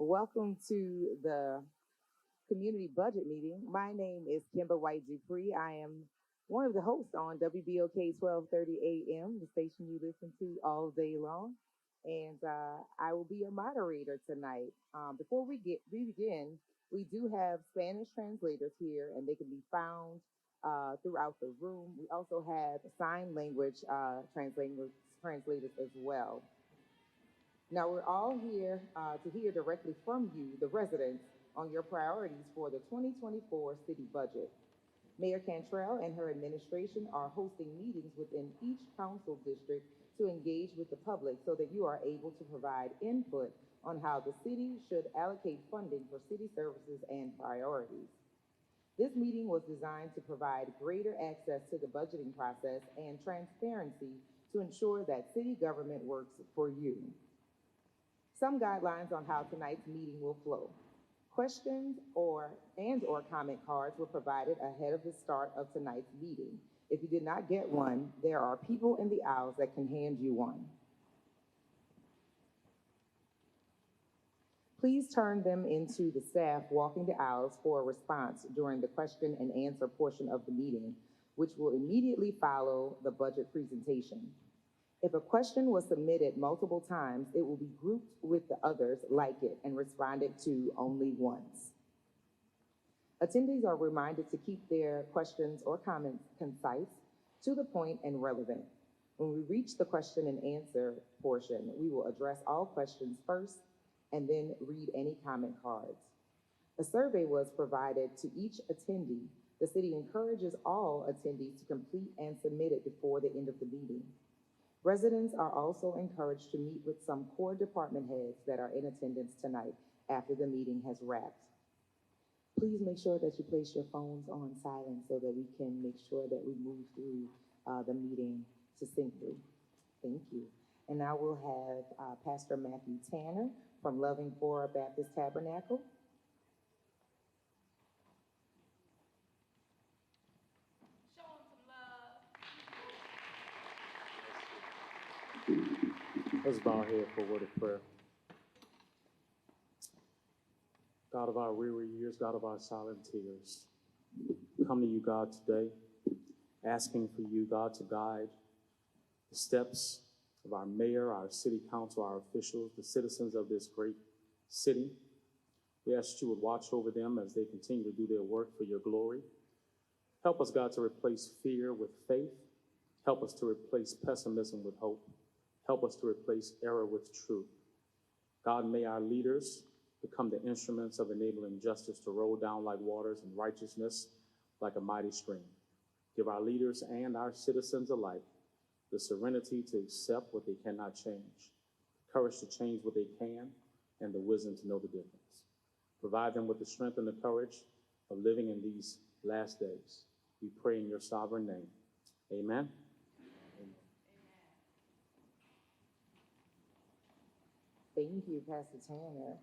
Welcome to the community budget meeting. My name is Kimba White Dupree. I am one of the hosts on WBOK 1230 AM, the station you listen to all day long. And I will be your moderator tonight. Before we begin, we do have Spanish translators here, and they can be found throughout the room. We also have sign language translators as well. Now, we're all here to hear directly from you, the residents, on your priorities for the 2024 city budget. Mayor Cantrell and her administration are hosting meetings within each council district to engage with the public so that you are able to provide input on how the city should allocate funding for city services and priorities. This meeting was designed to provide greater access to the budgeting process and transparency to ensure that city government works for you. Some guidelines on how tonight's meeting will flow. Questions or comment cards were provided ahead of the start of tonight's meeting. If you did not get one, there are people in the aisles that can hand you one. Please turn them into the staff walking the aisles for a response during the question and answer portion of the meeting, which will immediately follow the budget presentation. If a question was submitted multiple times, it will be grouped with the others like it and responded to only once. Attendees are reminded to keep their questions or comments concise, to the point, and relevant. When we reach the question and answer portion, we will address all questions first and then read any comment cards. A survey was provided to each attendee. The city encourages all attendees to complete and submit it before the end of the meeting. Residents are also encouraged to meet with some core department heads that are in attendance tonight after the meeting has wrapped. Please make sure that you place your phones on silent so that we can make sure that we move through the meeting succinctly. Thank you. And now we'll have Pastor Matthew Tanner from Loving For Baptist Tabernacle. Let's bow our head for a word of prayer. God of our weary years, God of our silent tears, come to you, God, today, asking for you, God, to guide the steps of our mayor, our city council, our officials, the citizens of this great city. We ask that you would watch over them as they continue to do their work for your glory. Help us, God, to replace fear with faith. Help us to replace pessimism with hope. Help us to replace error with truth. God, may our leaders become the instruments of enabling justice to roll down like waters and righteousness like a mighty stream. Give our leaders and our citizens alike the serenity to accept what they cannot change, the courage to change what they can, and the wisdom to know the difference. Provide them with the strength and the courage of living in these last days. We pray in your sovereign name. Amen. Thank you, Pastor Tanner.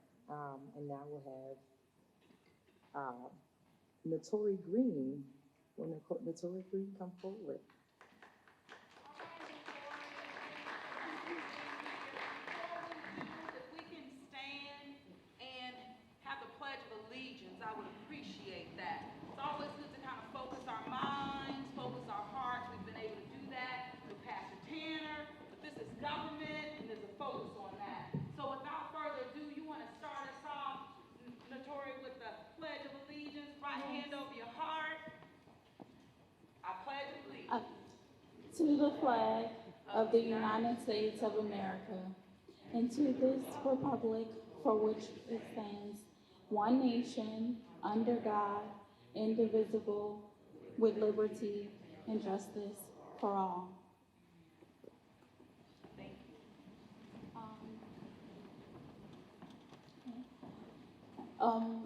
And now we'll have LaToya Green. Will LaToya Green come forward? If we can stand and have the Pledge of Allegiance, I would appreciate that. It's always good to kind of focus our minds, focus our hearts. We've been able to do that with Pastor Tanner, but this is government, and there's a focus on that. So without further ado, you want to start us off, LaToya, with the Pledge of Allegiance. Right hand over your heart. I pledge allegiance to the flag of the United States of America, and to this republic for which it stands, one nation, under God, indivisible, with liberty and justice for all. Thank you.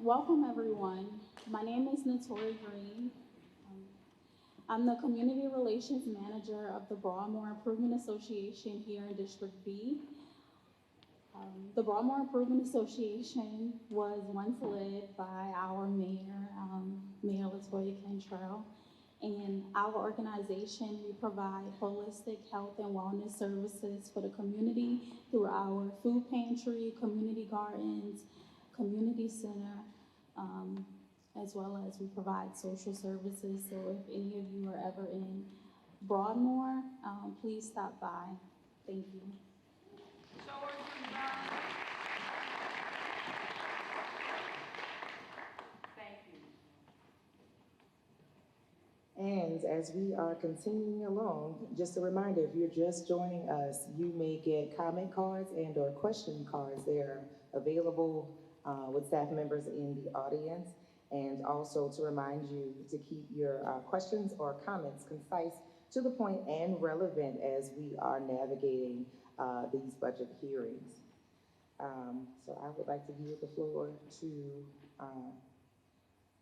Welcome, everyone. My name is LaToya Green. I'm the Community Relations Manager of the Broadmoor Improvement Association here in District B. The Broadmoor Improvement Association was once led by our mayor, Mayor LaToya Cantrell. And our organization, we provide holistic health and wellness services for the community through our food pantry, community gardens, community center, as well as we provide social services. So if any of you are ever in Broadmoor, please stop by. Thank you. Show her some love. Thank you. And as we are continuing along, just a reminder, if you're just joining us, you may get comment cards and or question cards. They're available with staff members in the audience. And also to remind you to keep your questions or comments concise, to the point, and relevant as we are navigating these budget hearings. So I would like to yield the floor to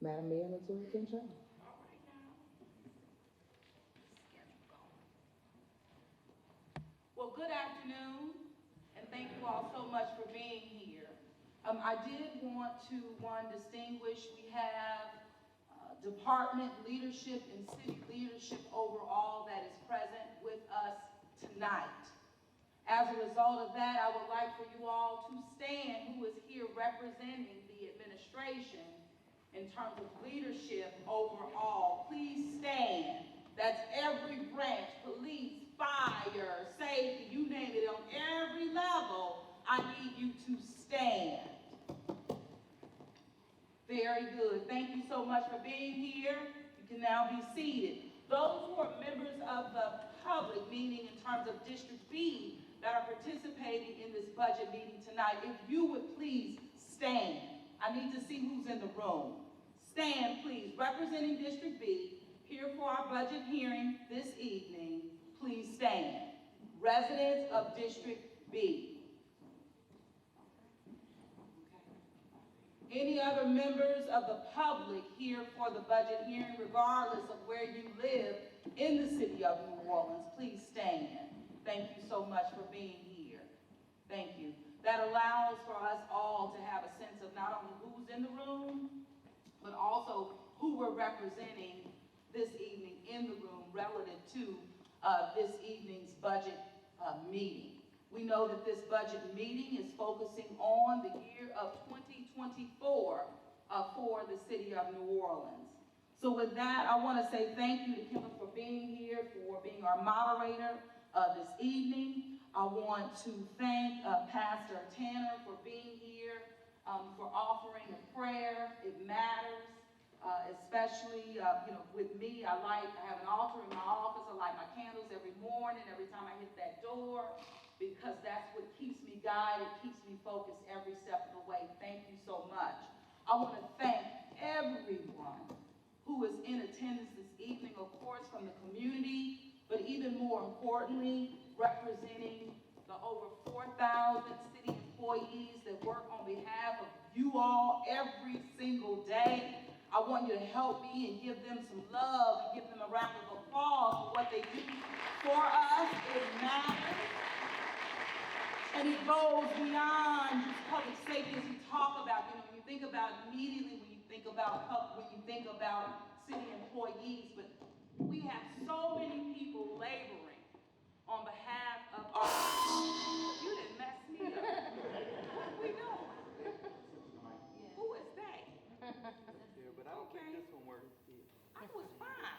Madam Mayor LaToya Cantrell. Well, good afternoon, and thank you all so much for being here. I did want to, distinguish, we have department leadership and city leadership overall that is present with us tonight. As a result of that, I would like for you all to stand, who is here representing the administration in terms of leadership overall. Please stand. That's every branch, police, fire, safety, you name it, on every level. I need you to stand. Very good. Thank you so much for being here. You can now be seated. Those who are members of the public, meaning in terms of District B, that are participating in this budget meeting tonight, if you would please stand. I need to see who's in the room. Stand, please. Representing District B, here for our budget hearing this evening, please stand. Residents of District B. Any other members of the public here for the budget hearing, regardless of where you live in the city of New Orleans, please stand. Thank you so much for being here. Thank you. That allows for us all to have a sense of not only who's in the room, but also who we're representing this evening in the room relative to this evening's budget meeting. We know that this budget meeting is focusing on the year of 2024 for the city of New Orleans. So with that, I want to say thank you to Kimber for being here, for being our moderator this evening. I want to thank Pastor Tanner for being here, for offering a prayer. It matters, especially with me. I have an altar in my office. I light my candles every morning, every time I hit that door, because that's what keeps me guided, keeps me focused every step of the way. Thank you so much. I want to thank everyone who is in attendance this evening, of course, from the community, but even more importantly, representing the over 4,000 city employees that work on behalf of you all every single day. I want you to help me and give them some love and give them a round of applause for what they do for us. It matters. And it goes beyond just public safety as we talk about. When you think about immediately, when you think about city employees, but we have so many people laboring on behalf of our. You didn't mess me up. What are we doing? Who is they? Yeah, but I don't think this one works. I was fine.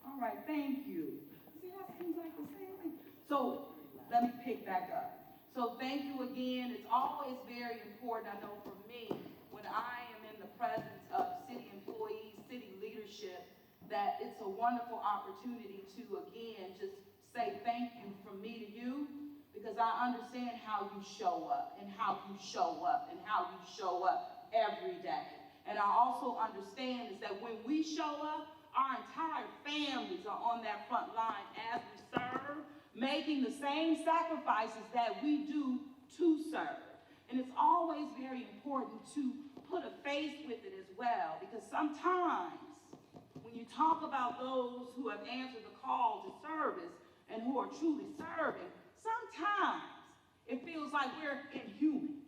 All right, thank you. See, that seems like the same thing. So let me pick back up. So thank you again. It's always very important, I know for me, when I am in the presence of city employees, city leadership, that it's a wonderful opportunity to, again, just say thank you from me to you, because I understand how you show up and how you show up and how you show up every day. And I also understand is that when we show up, our entire families are on that front line as we serve, making the same sacrifices that we do to serve. And it's always very important to put a face with it as well, because sometimes when you talk about those who have answered the call to service and who are truly serving, sometimes it feels like we're inhuman,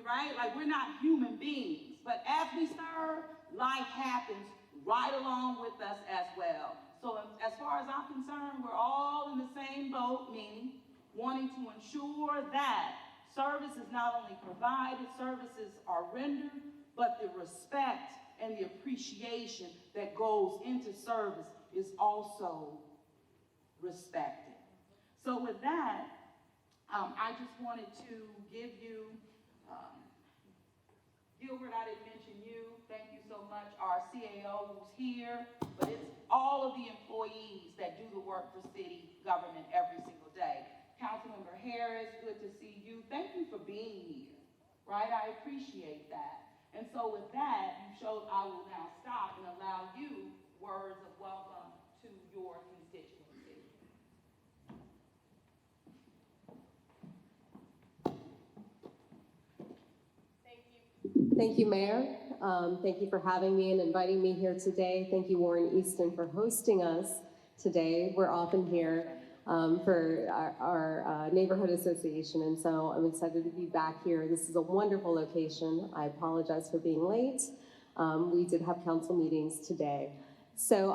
right? Like we're not human beings. But as we serve, life happens right along with us as well. So as far as I'm concerned, we're all in the same boat, meaning wanting going to ensure that service is not only provided, services are rendered, but the respect and the appreciation that goes into service is also respected. So with that, I just wanted to give you, Gilbert, I didn't mention you. Thank you so much. Our CAO who's here, but it's all of the employees that do the work for city government every single day. Councilmember Harris, good to see you. Thank you for being here, right? I appreciate that. And so with that, you showed I will now stop and allow you words of welcome to your constituency. Thank you, Mayor. Thank you for having me and inviting me here today. Thank you, Warren Easton, for hosting us today. We're often here for our neighborhood association, and so I'm excited to be back here. This is a wonderful location. I apologize for being late. We did have council meetings today. So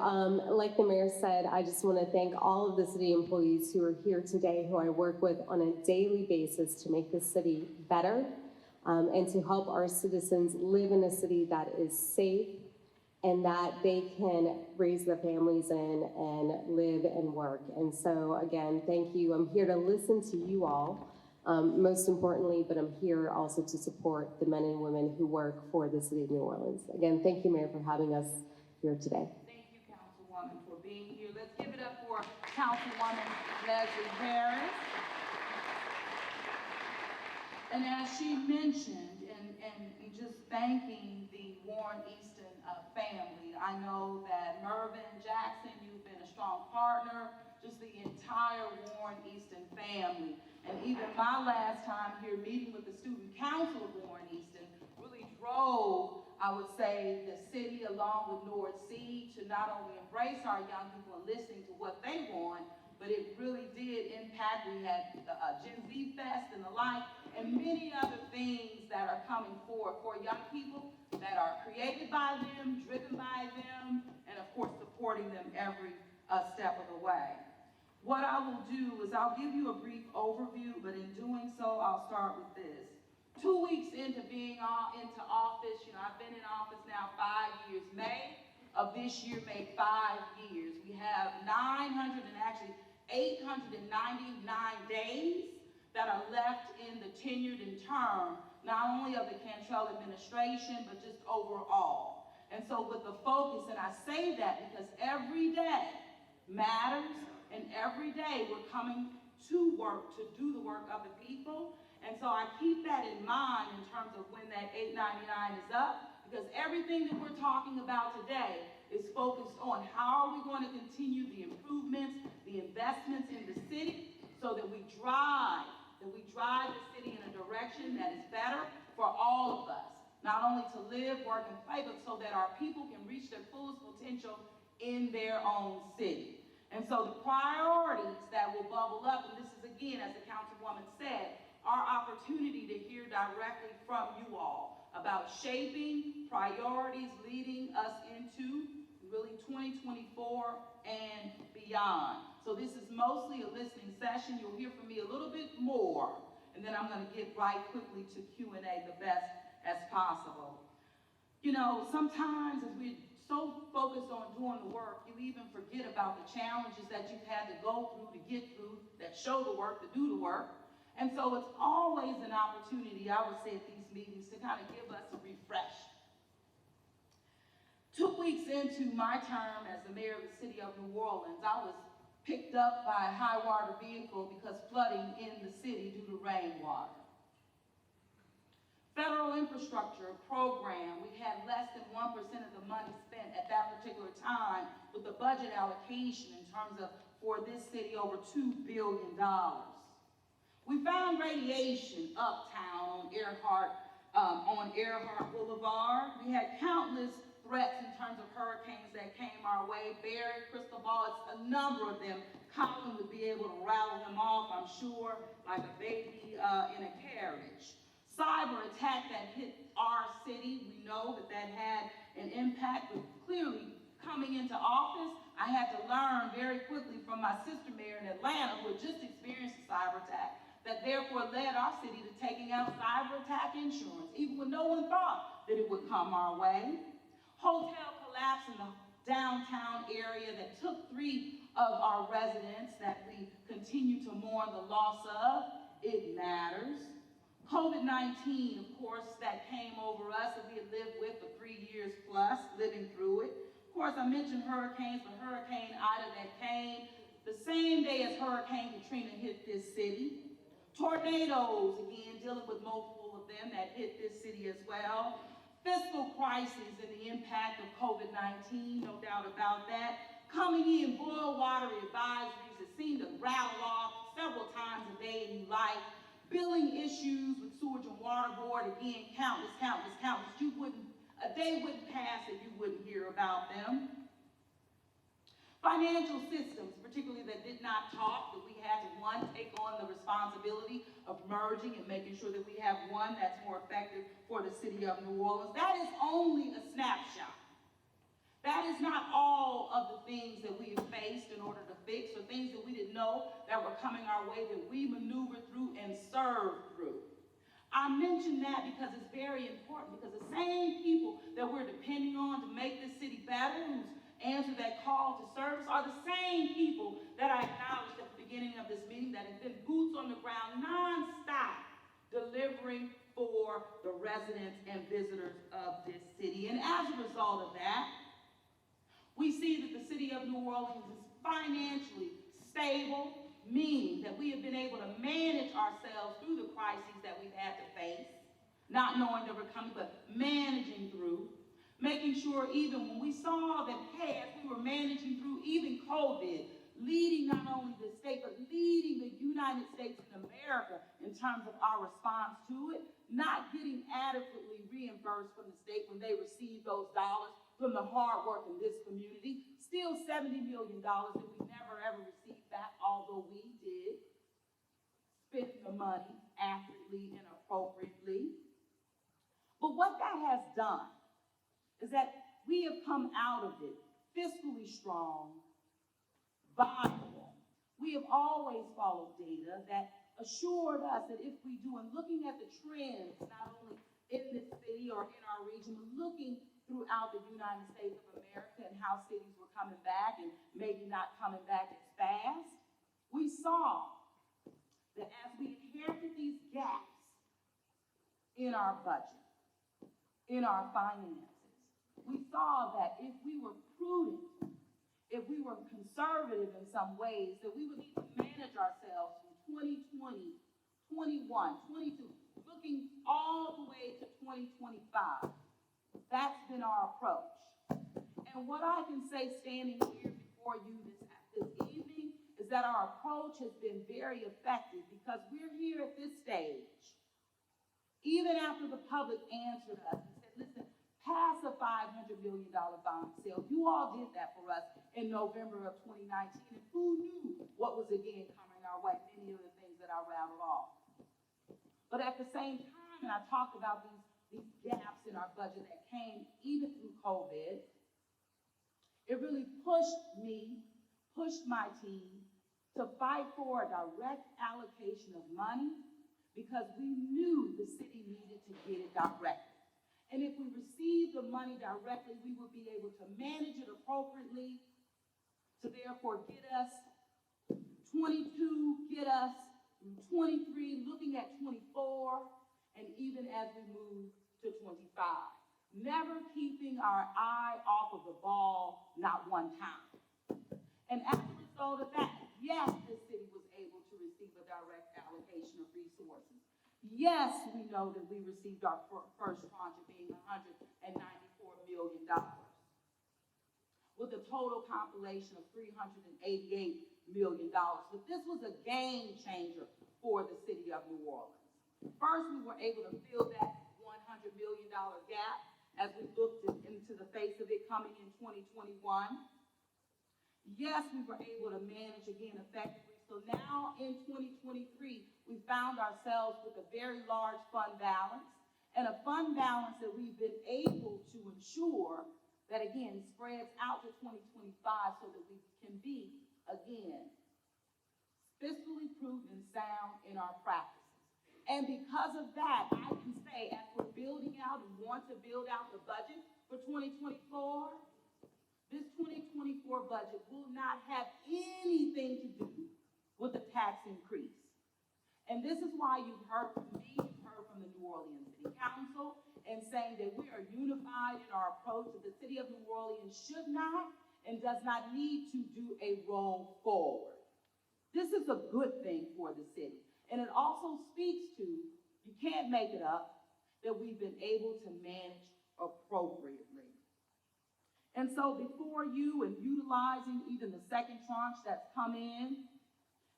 like the mayor said, I just want to thank all of the city employees who are here today, who I work with on a daily basis to make this city better, and to help our citizens live in a city that is safe and that they can raise their families in and live and work. And so again, thank you. I'm here to listen to you all, most importantly, but I'm here also to support the men and women who work for the city of New Orleans. Again, thank you, Mayor, for having us here today. Thank you, Councilwoman, for being here. Let's give it up for Councilwoman Leslie Harris. And as she mentioned, and just thanking the Warren Easton family, I know that Mervyn Jackson, you've been a strong partner, just the entire Warren Easton family. And even my last time here meeting with the student council of Warren Easton really drove, I would say, the city along with North Sea to not only embrace our young people and listening to what they want, but it really did impact. We had Gen Z Fest and the like, and many other things that are coming forward for young people that are created by them, driven by them, and of course supporting them every step of the way. What I will do is I'll give you a brief overview, but in doing so, I'll start with this. 2 weeks into being into office, I've been in office now 5 years. May of this year made 5 years. We have 899 days that are left in the tenured and term, not only of the Cantrell administration, but just overall. And so with the focus, and I say that because every day matters, and every day we're coming to work, to do the work of the people. And so I keep that in mind in terms of when that 899 is up, because everything that we're talking about today is focused on how are we going to continue the improvements, the investments in the city, so that we drive the city in a direction that is better for all of us, not only to live, work, and play, but so that our people can reach their fullest potential in their own city. And so the priorities that will bubble up, and this is again, as the councilwoman said, our opportunity to hear directly from you all about shaping priorities leading us into really 2024 and beyond. So this is mostly a listening session. You'll hear from me a little bit more, and then I'm going to get right quickly to Q&A the best as possible. Sometimes as we're so focused on doing the work, you even forget about the challenges that you've had to go through to get through, that show the work, to do the work. And so it's always an opportunity, I would say, at these meetings to kind of give us a refresh. 2 weeks into my term as the mayor of the city of New Orleans, I was picked up by a high water vehicle because flooding in the city due to rainwater. Federal infrastructure program, we had less than 1% of the money spent at that particular time with the budget allocation in terms of, for this city, over $2 billion. We found radiation uptown on Earhart Boulevard. We had countless threats in terms of hurricanes that came our way. Barry, Cristobal, it's a number of them. Colin would be able to rattle them off, I'm sure, like a baby in a carriage. Cyber attack that hit our city, we know that had an impact, but clearly coming into office, I had to learn very quickly from my sister mayor in Atlanta, who had just experienced a cyber attack, that therefore led our city to taking out cyber attack insurance, even when no one thought that it would come our way. Hotel collapse in the downtown area that took 3 of our residents that we continue to mourn the loss of. It matters. COVID-19, of course, that came over us that we had lived with for 3 years plus, living through it. Of course, I mentioned hurricanes, but Hurricane Ida that came the same day as Hurricane Katrina hit this city. Tornadoes, again, dealing with multiple of them that hit this city as well. Fiscal crises and the impact of COVID-19, no doubt about that. Coming in, boil water advisories that seem to rattle off several times a day in your life. Billing issues with sewage and water board, again, countless. A day wouldn't pass that you wouldn't hear about them. Financial systems, particularly that did not talk, that we had to, one, take on the responsibility of merging and making sure that we have one that's more effective for the city of New Orleans. That is only a snapshot. That is not all of the things that we have faced in order to fix, or things that we didn't know that were coming our way that we maneuvered through and served through. I mention that because it's very important, because the same people that we're depending on to make this city better, who's answer that call to service, are the same people that I acknowledged at the beginning of this meeting that have been boots on the ground, nonstop, delivering for the residents and visitors of this city. And as a result of that, we see that the city of New Orleans is financially stable, meaning that we have been able to manage ourselves through the crises that we've had to face, not knowing that we're coming, but managing through. Making sure even when we saw that, hey, as we were managing through even COVID, leading not only the state, but leading the United States and America in terms of our response to it, not getting adequately reimbursed from the state when they received those dollars from the hard work in this community. Still $70 million that we never ever received back, although we did spend the money accurately and appropriately. But what that has done is that we have come out of it fiscally strong, viable. We have always followed data that assured us that if we do, and looking at the trends, not only in this city or in our region, but looking throughout the United States of America and how cities were coming back and maybe not coming back as fast, we saw that as we inherited these gaps in our budget, in our finances, we saw that if we were prudent, if we were conservative in some ways, that we would need to manage ourselves from 2020, 21, 22, looking all the way to 2025. That's been our approach. And what I can say standing here before you this evening is that our approach has been very effective, because we're here at this stage, even after the public answered us and said, listen, pass a $500 million bond sale. You all did that for us in November of 2019, and who knew what was again coming our way, many of the things that I rattled off. But at the same time, and I talk about these gaps in our budget that came even through COVID, it really pushed my team to fight for a direct allocation of money, because we knew the city needed to get it directly. And if we received the money directly, we would be able to manage it appropriately to therefore get us 22, get us 23, looking at 24, and even as we move to 25. Never keeping our eye off of the ball, not one time. And as a result of that, yes, this city was able to receive a direct allocation of resources. Yes, we know that we received our first tranche of being $194 million, with a total compilation of $388 million. But this was a game changer for the city of New Orleans. First, we were able to fill that $100 million gap as we looked into the face of it coming in 2021. Yes, we were able to manage again effectively. So now in 2023, we found ourselves with a very large fund balance, and a fund balance that we've been able to ensure that, again, spreads out to 2025 so that we can be, again, fiscally prudent and sound in our practice. And because of that, I can say, as we're building out and want to build out the budget for 2024, this 2024 budget will not have anything to do with the tax increase. And this is why you've heard from me, you've heard from the New Orleans City Council, and saying that we are unified in our approach that the city of New Orleans should not and does not need to do a roll forward. This is a good thing for the city. And it also speaks to, you can't make it up, that we've been able to manage appropriately. And so before you and utilizing even the second tranche that's come in,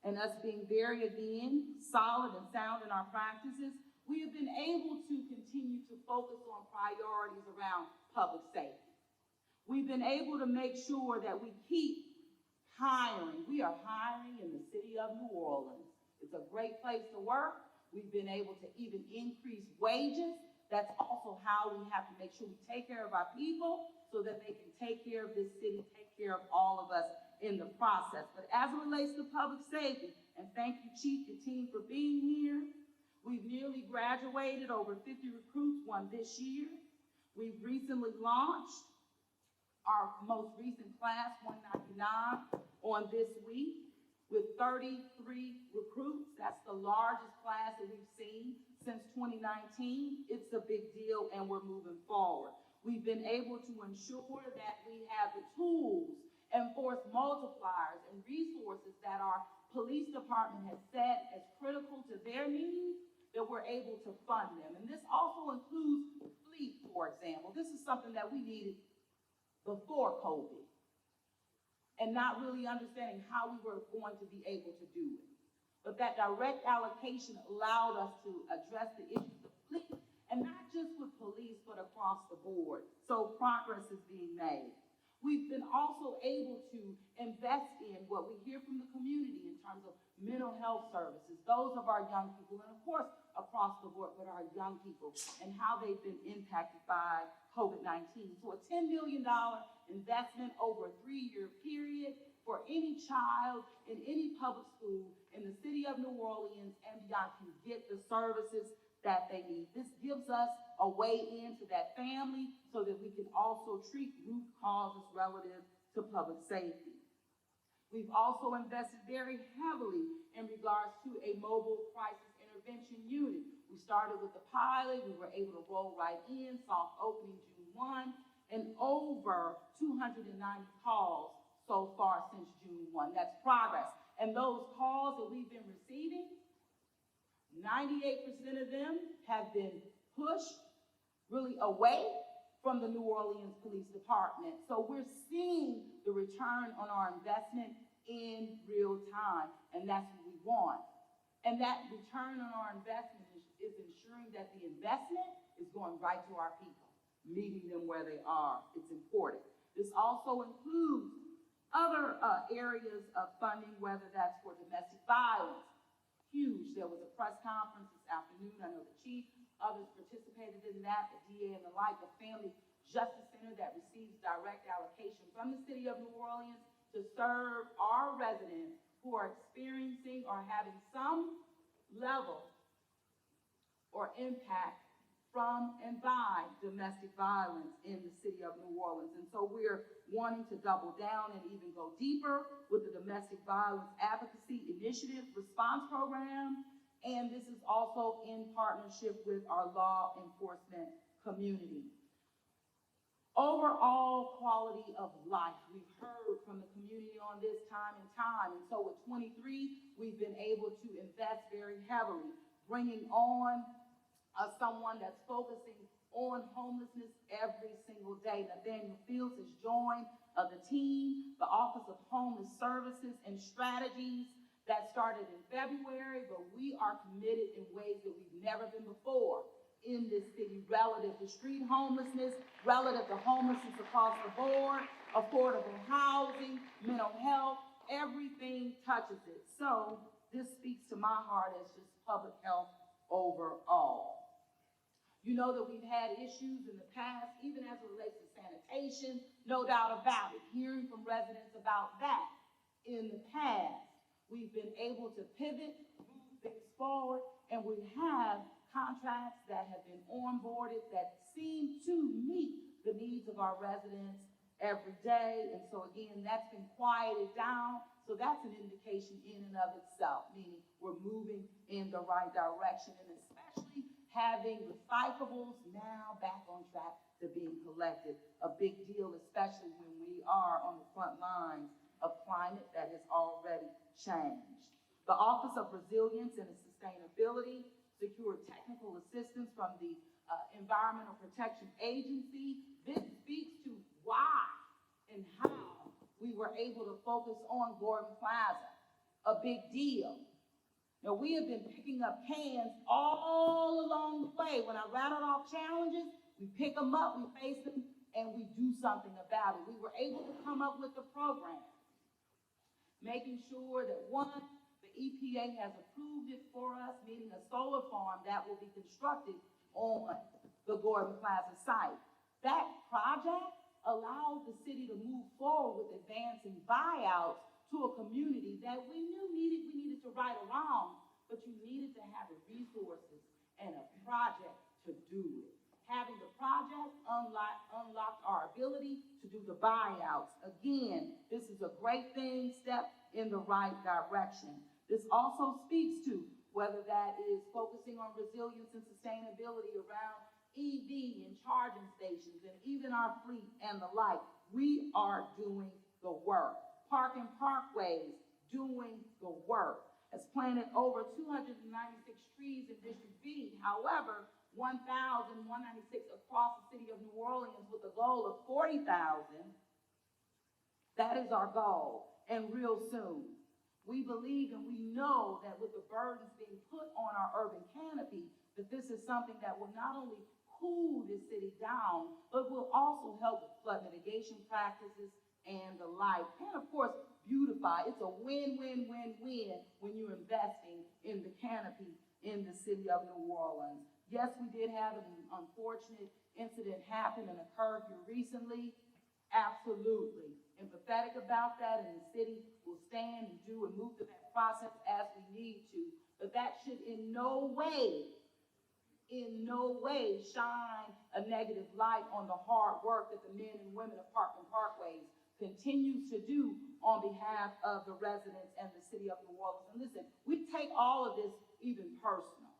and us being very, again, solid and sound in our practices, we have been able to continue to focus on priorities around public safety. We've been able to make sure that we keep hiring. We are hiring in the city of New Orleans. It's a great place to work. We've been able to even increase wages. That's also how we have to make sure we take care of our people so that they can take care of this city, take care of all of us in the process. But as it relates to public safety, and thank you, Chief and team, for being here, we've nearly graduated over 50 recruits, one this year. We've recently launched our most recent class, 199, on this week with 33 recruits. That's the largest class that we've seen since 2019. It's a big deal, and we're moving forward. We've been able to ensure that we have the tools and force multipliers and resources that our police department has set as critical to their needs, that we're able to fund them. And this also includes fleet, for example. This is something that we needed before COVID, and not really understanding how we were going to be able to do it. But that direct allocation allowed us to address the issues of fleet, and not just with police, but across the board. So progress is being made. We've been also able to invest in what we hear from the community in terms of mental health services, those of our young people, and of course, across the board with our young people and how they've been impacted by COVID-19. So a $10 million investment over a 3-year period for any child in any public school in the city of New Orleans and beyond can get the services that they need. This gives us a way into that family so that we can also treat root causes relative to public safety. We've also invested very heavily in regards to a mobile crisis intervention unit. We started with the pilot, we were able to roll right in, soft opening June 1, and over 290 calls so far since June 1. That's progress. And those calls that we've been receiving, 98% of them have been pushed really away from the New Orleans Police Department. So we're seeing the return on our investment in real time, and that's what we want. And that return on our investment is ensuring that the investment is going right to our people, meeting them where they are. It's important. This also includes other areas of funding, whether that's for domestic violence. Huge. There was a press conference this afternoon. I know the chief, others participated in that, the DA and the like, the Family Justice Center that receives direct allocation from the city of New Orleans to serve our residents who are experiencing or having some level or impact from and by domestic violence in the city of New Orleans. And so we're wanting to double down and even go deeper with the Domestic Violence Advocacy Initiative Response Program. And this is also in partnership with our law enforcement community. Overall quality of life. We've heard from the community on this time and time. And so with 23, we've been able to invest very heavily, bringing on someone that's focusing on homelessness every single day. Nathaniel Fields has joined the team, the Office of Homeless Services and Strategies that started in February, but we are committed in ways that we've never been before in this city relative to street homelessness, relative to homelessness across the board, affordable housing, mental health, everything touches it. So this speaks to my heart as just public health overall. You know that we've had issues in the past, even as it relates to sanitation, no doubt about it. Hearing from residents about that in the past, we've been able to pivot, move things forward, And we have contracts that have been onboarded that seem to meet the needs of our residents every day. And so again, that's been quieted down. So that's an indication in and of itself, meaning we're moving in the right direction, and especially having recyclables now back on track to being collected. A big deal, especially when we are on the front lines of climate that has already changed. The Office of Resilience and Sustainability secured technical assistance from the Environmental Protection Agency. This speaks to why and how we were able to focus on Gordon Plaza, a big deal. Now, we have been picking up cans all along the way. When I rattled off challenges, we pick them up, we face them, and we do something about it. We were able to come up with a program, making sure that one, the EPA has approved it for us, meaning a solar farm that will be constructed on the Gordon Plaza site. That project allowed the city to move forward with advancing buyouts to a community that we needed to right a wrong, but you needed to have the resources and a project to do it. Having the project unlocked our ability to do the buyouts. Again, this is a great thing, step in the right direction. This also speaks to whether that is focusing on resilience and sustainability around EV and charging stations and even our fleet and the like. We are doing the work. Park and Parkways, doing the work. Has planted over 296 trees in District B. However, 1,196 across the city of New Orleans with a goal of 40,000. That is our goal, and real soon. We believe and we know that with the burdens being put on our urban canopy, that this is something that will not only cool this city down, but will also help with flood mitigation practices and the like. And of course, beautify. It's a win-win-win-win when you're investing in the canopy in the city of New Orleans. Yes, we did have an unfortunate incident happen and occur here recently. Absolutely. Empathetic about that, and the city will stand and do and move through that process as we need to. But that should in no way shine a negative light on the hard work that the men and women of Park and Parkways continues to do on behalf of the residents and the city of New Orleans. And listen, we take all of this even personal.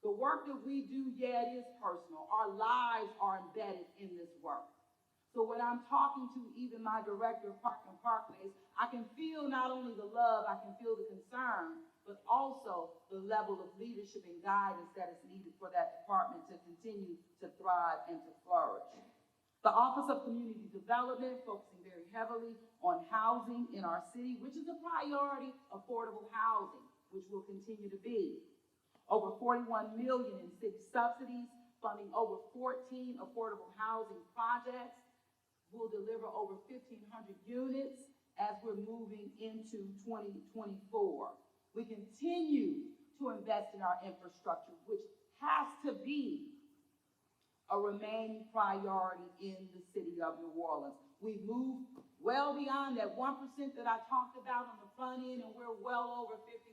The work that we do, yeah, it is personal. Our lives are embedded in this work. So when I'm talking to even my director of Park and Parkways, I can feel not only the love, I can feel the concern, but also the level of leadership and guidance that is needed for that department to continue to thrive and to flourish. The Office of Community Development, focusing very heavily on housing in our city, which is a priority, affordable housing, which will continue to be. Over $41 million in city subsidies, funding over 14 affordable housing projects. We'll deliver over 1,500 units as we're moving into 2024. We continue to invest in our infrastructure, which has to be a remaining priority in the city of New Orleans. We've moved well beyond that 1% that I talked about on the front end, and we're well over 50%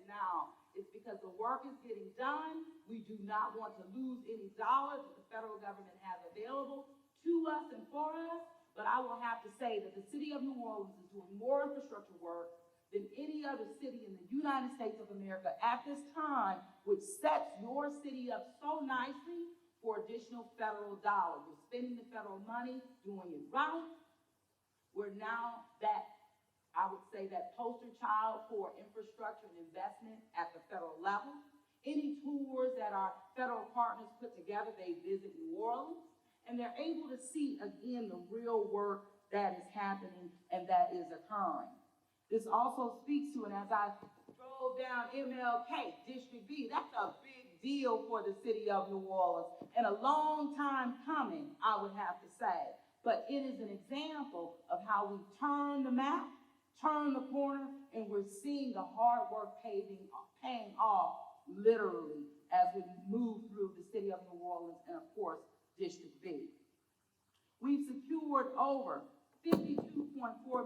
now. It's because the work is getting done. We do not want to lose any dollars that the federal government has available to us and for us, but I will have to say that the city of New Orleans is doing more infrastructure work than any other city in the United States of America at this time, which sets your city up so nicely for additional federal dollars. We're spending the federal money, doing it right. We're now that, I would say, that poster child for infrastructure and investment at the federal level. Any tours that our federal partners put together, they visit New Orleans, and they're able to see, again, the real work that is happening and that is occurring. This also speaks to, and as I drove down MLK, District B, that's a big deal for the city of New Orleans, and a long time coming, I would have to say. But it is an example of how we turn the map, turn the corner, and we're seeing the hard work paying off literally as we move through the city of New Orleans and, of course, District B. We've secured over $52.4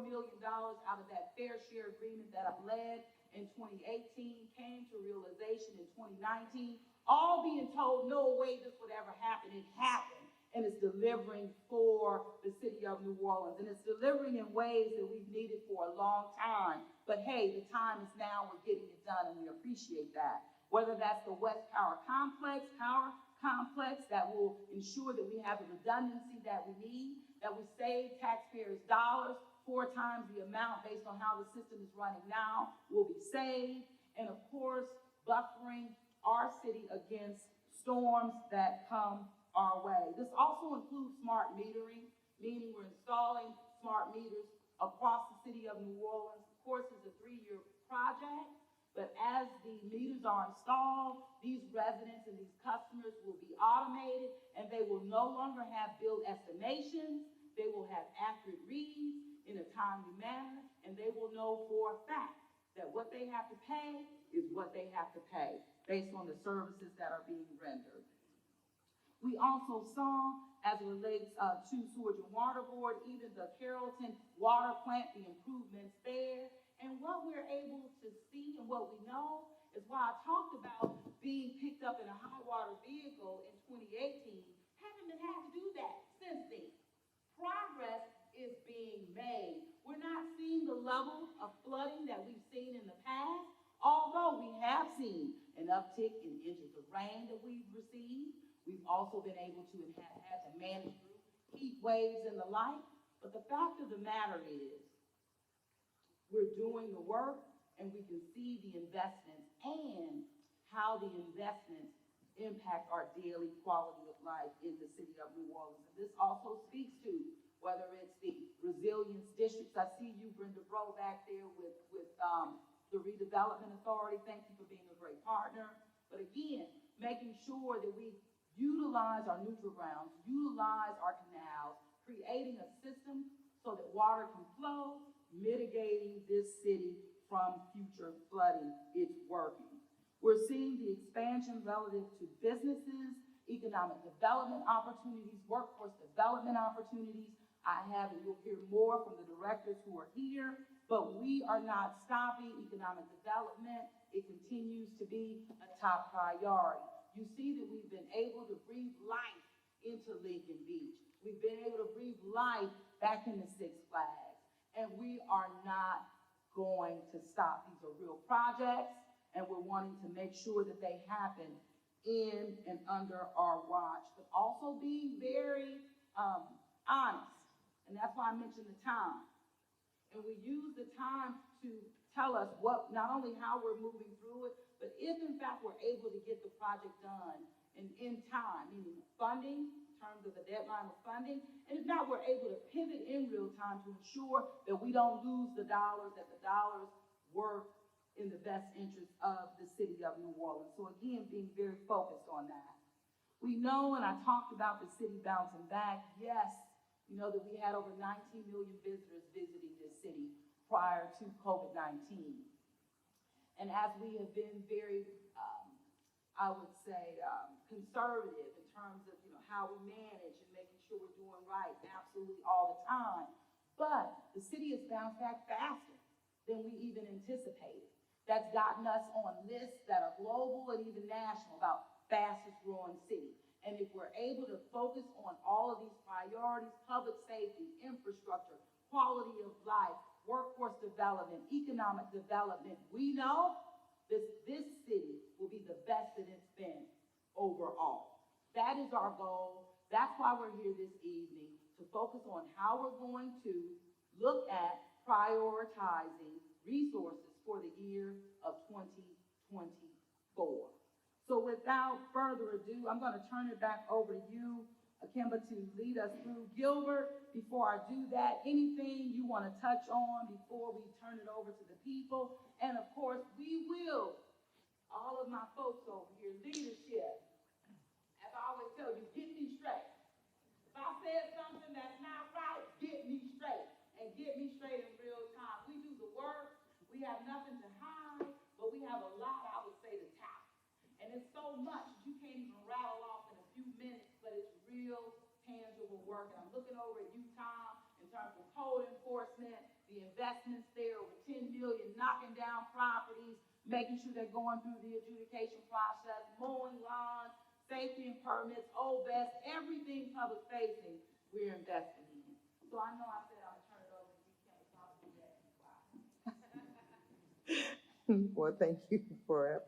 million out of that fair share agreement that I've led in 2018, came to realization in 2019, all being told, no way this would ever happen. It happened, and it's delivering for the city of New Orleans, and it's delivering in ways that we've needed for a long time. But hey, the time is now, we're getting it done, and we appreciate that. Whether that's the West Power Complex that will ensure that we have the redundancy that we need, that we save taxpayers' dollars, 4 times the amount based on how the system is running now will be saved. And of course, buffering our city against storms that come our way. This also includes smart metering, meaning we're installing smart meters across the city of New Orleans. Of course, it's a 3-year project, but as the meters are installed, these residents and these customers will be automated, and they will no longer have bill estimations. They will have accurate reads in a timely manner, and they will know for a fact that what they have to pay is what they have to pay based on the services that are being rendered. We also saw, as it relates to Sewage and Water Board, even the Carrollton Water Plant, the improvements there. And what we're able to see and what we know is why I talked about being picked up in a high water vehicle in 2018, haven't been had to do that since then. Progress is being made. We're not seeing the level of flooding that we've seen in the past, although we have seen an uptick in inches of rain that we've received. We've also been able to and have had to manage through heat waves and the like. But the fact of the matter is, we're doing the work, and we can see the investments and how the investments impact our daily quality of life in the city of New Orleans. And this also speaks to whether it's the resilience districts. I see you, Brenda Bro, back there with the redevelopment authority. Thank you for being a great partner. But again, making sure that we utilize our neutral grounds, utilize our canals, creating a system so that water can flow, mitigating this city from future flooding. It's working. We're seeing the expansion relative to businesses, economic development opportunities, workforce development opportunities. I have, and you'll hear more from the directors who are here, but we are not stopping economic development. It continues to be a top priority. You see that we've been able to breathe life into Lincoln Beach. We've been able to breathe life back into Six Flags, and we are not going to stop. These are real projects, and we're wanting to make sure that they happen in and under our watch, but also being very honest. And that's why I mentioned the time. And we use the time to tell us what, not only how we're moving through it, but if in fact we're able to get the project done in time, meaning funding, in terms of the deadline of funding, and if not, we're able to pivot in real time to ensure that we don't lose the dollars, that the dollars work in the best interest of the city of New Orleans. So again, being very focused on that. We know, and I talked about the city bouncing back. Yes, you know that we had over 19 million visitors visiting this city prior to COVID-19. And as we have been very, I would say, conservative in terms of how we manage and making sure we're doing right absolutely all the time. But the city has bounced back faster than we even anticipated. That's gotten us on lists that are global and even national about fastest growing city. And if we're able to focus on all of these priorities, public safety, infrastructure, quality of life, workforce development, economic development, we know this city will be the best that it's been overall. That is our goal. That's why we're here this evening, to focus on how we're going to look at prioritizing resources for the year of 2024. So without further ado, I'm going to turn it back over to you, Akimba, to lead us through. Gilbert, before I do that, anything you want to touch on before we turn it over to the people? And of course, we will, all of my folks over here, leadership, as I always tell you, get me straight. If I said something that's not right, get me straight, and get me straight in real time. We do the work, we have nothing to hide, but we have a lot, I would say, to tout. And it's so much that you can't even rattle off in a few minutes, but it's real tangible work. And I'm looking over at you, Tom, in terms of code enforcement, the investments there, over 10 million, knocking down properties, making sure they're going through the adjudication process, mowing lawns, safety and permits, OBES, everything public facing, we're investing in. So I know I said I'm gonna turn it over to you, Ken, probably that. Well, thank you for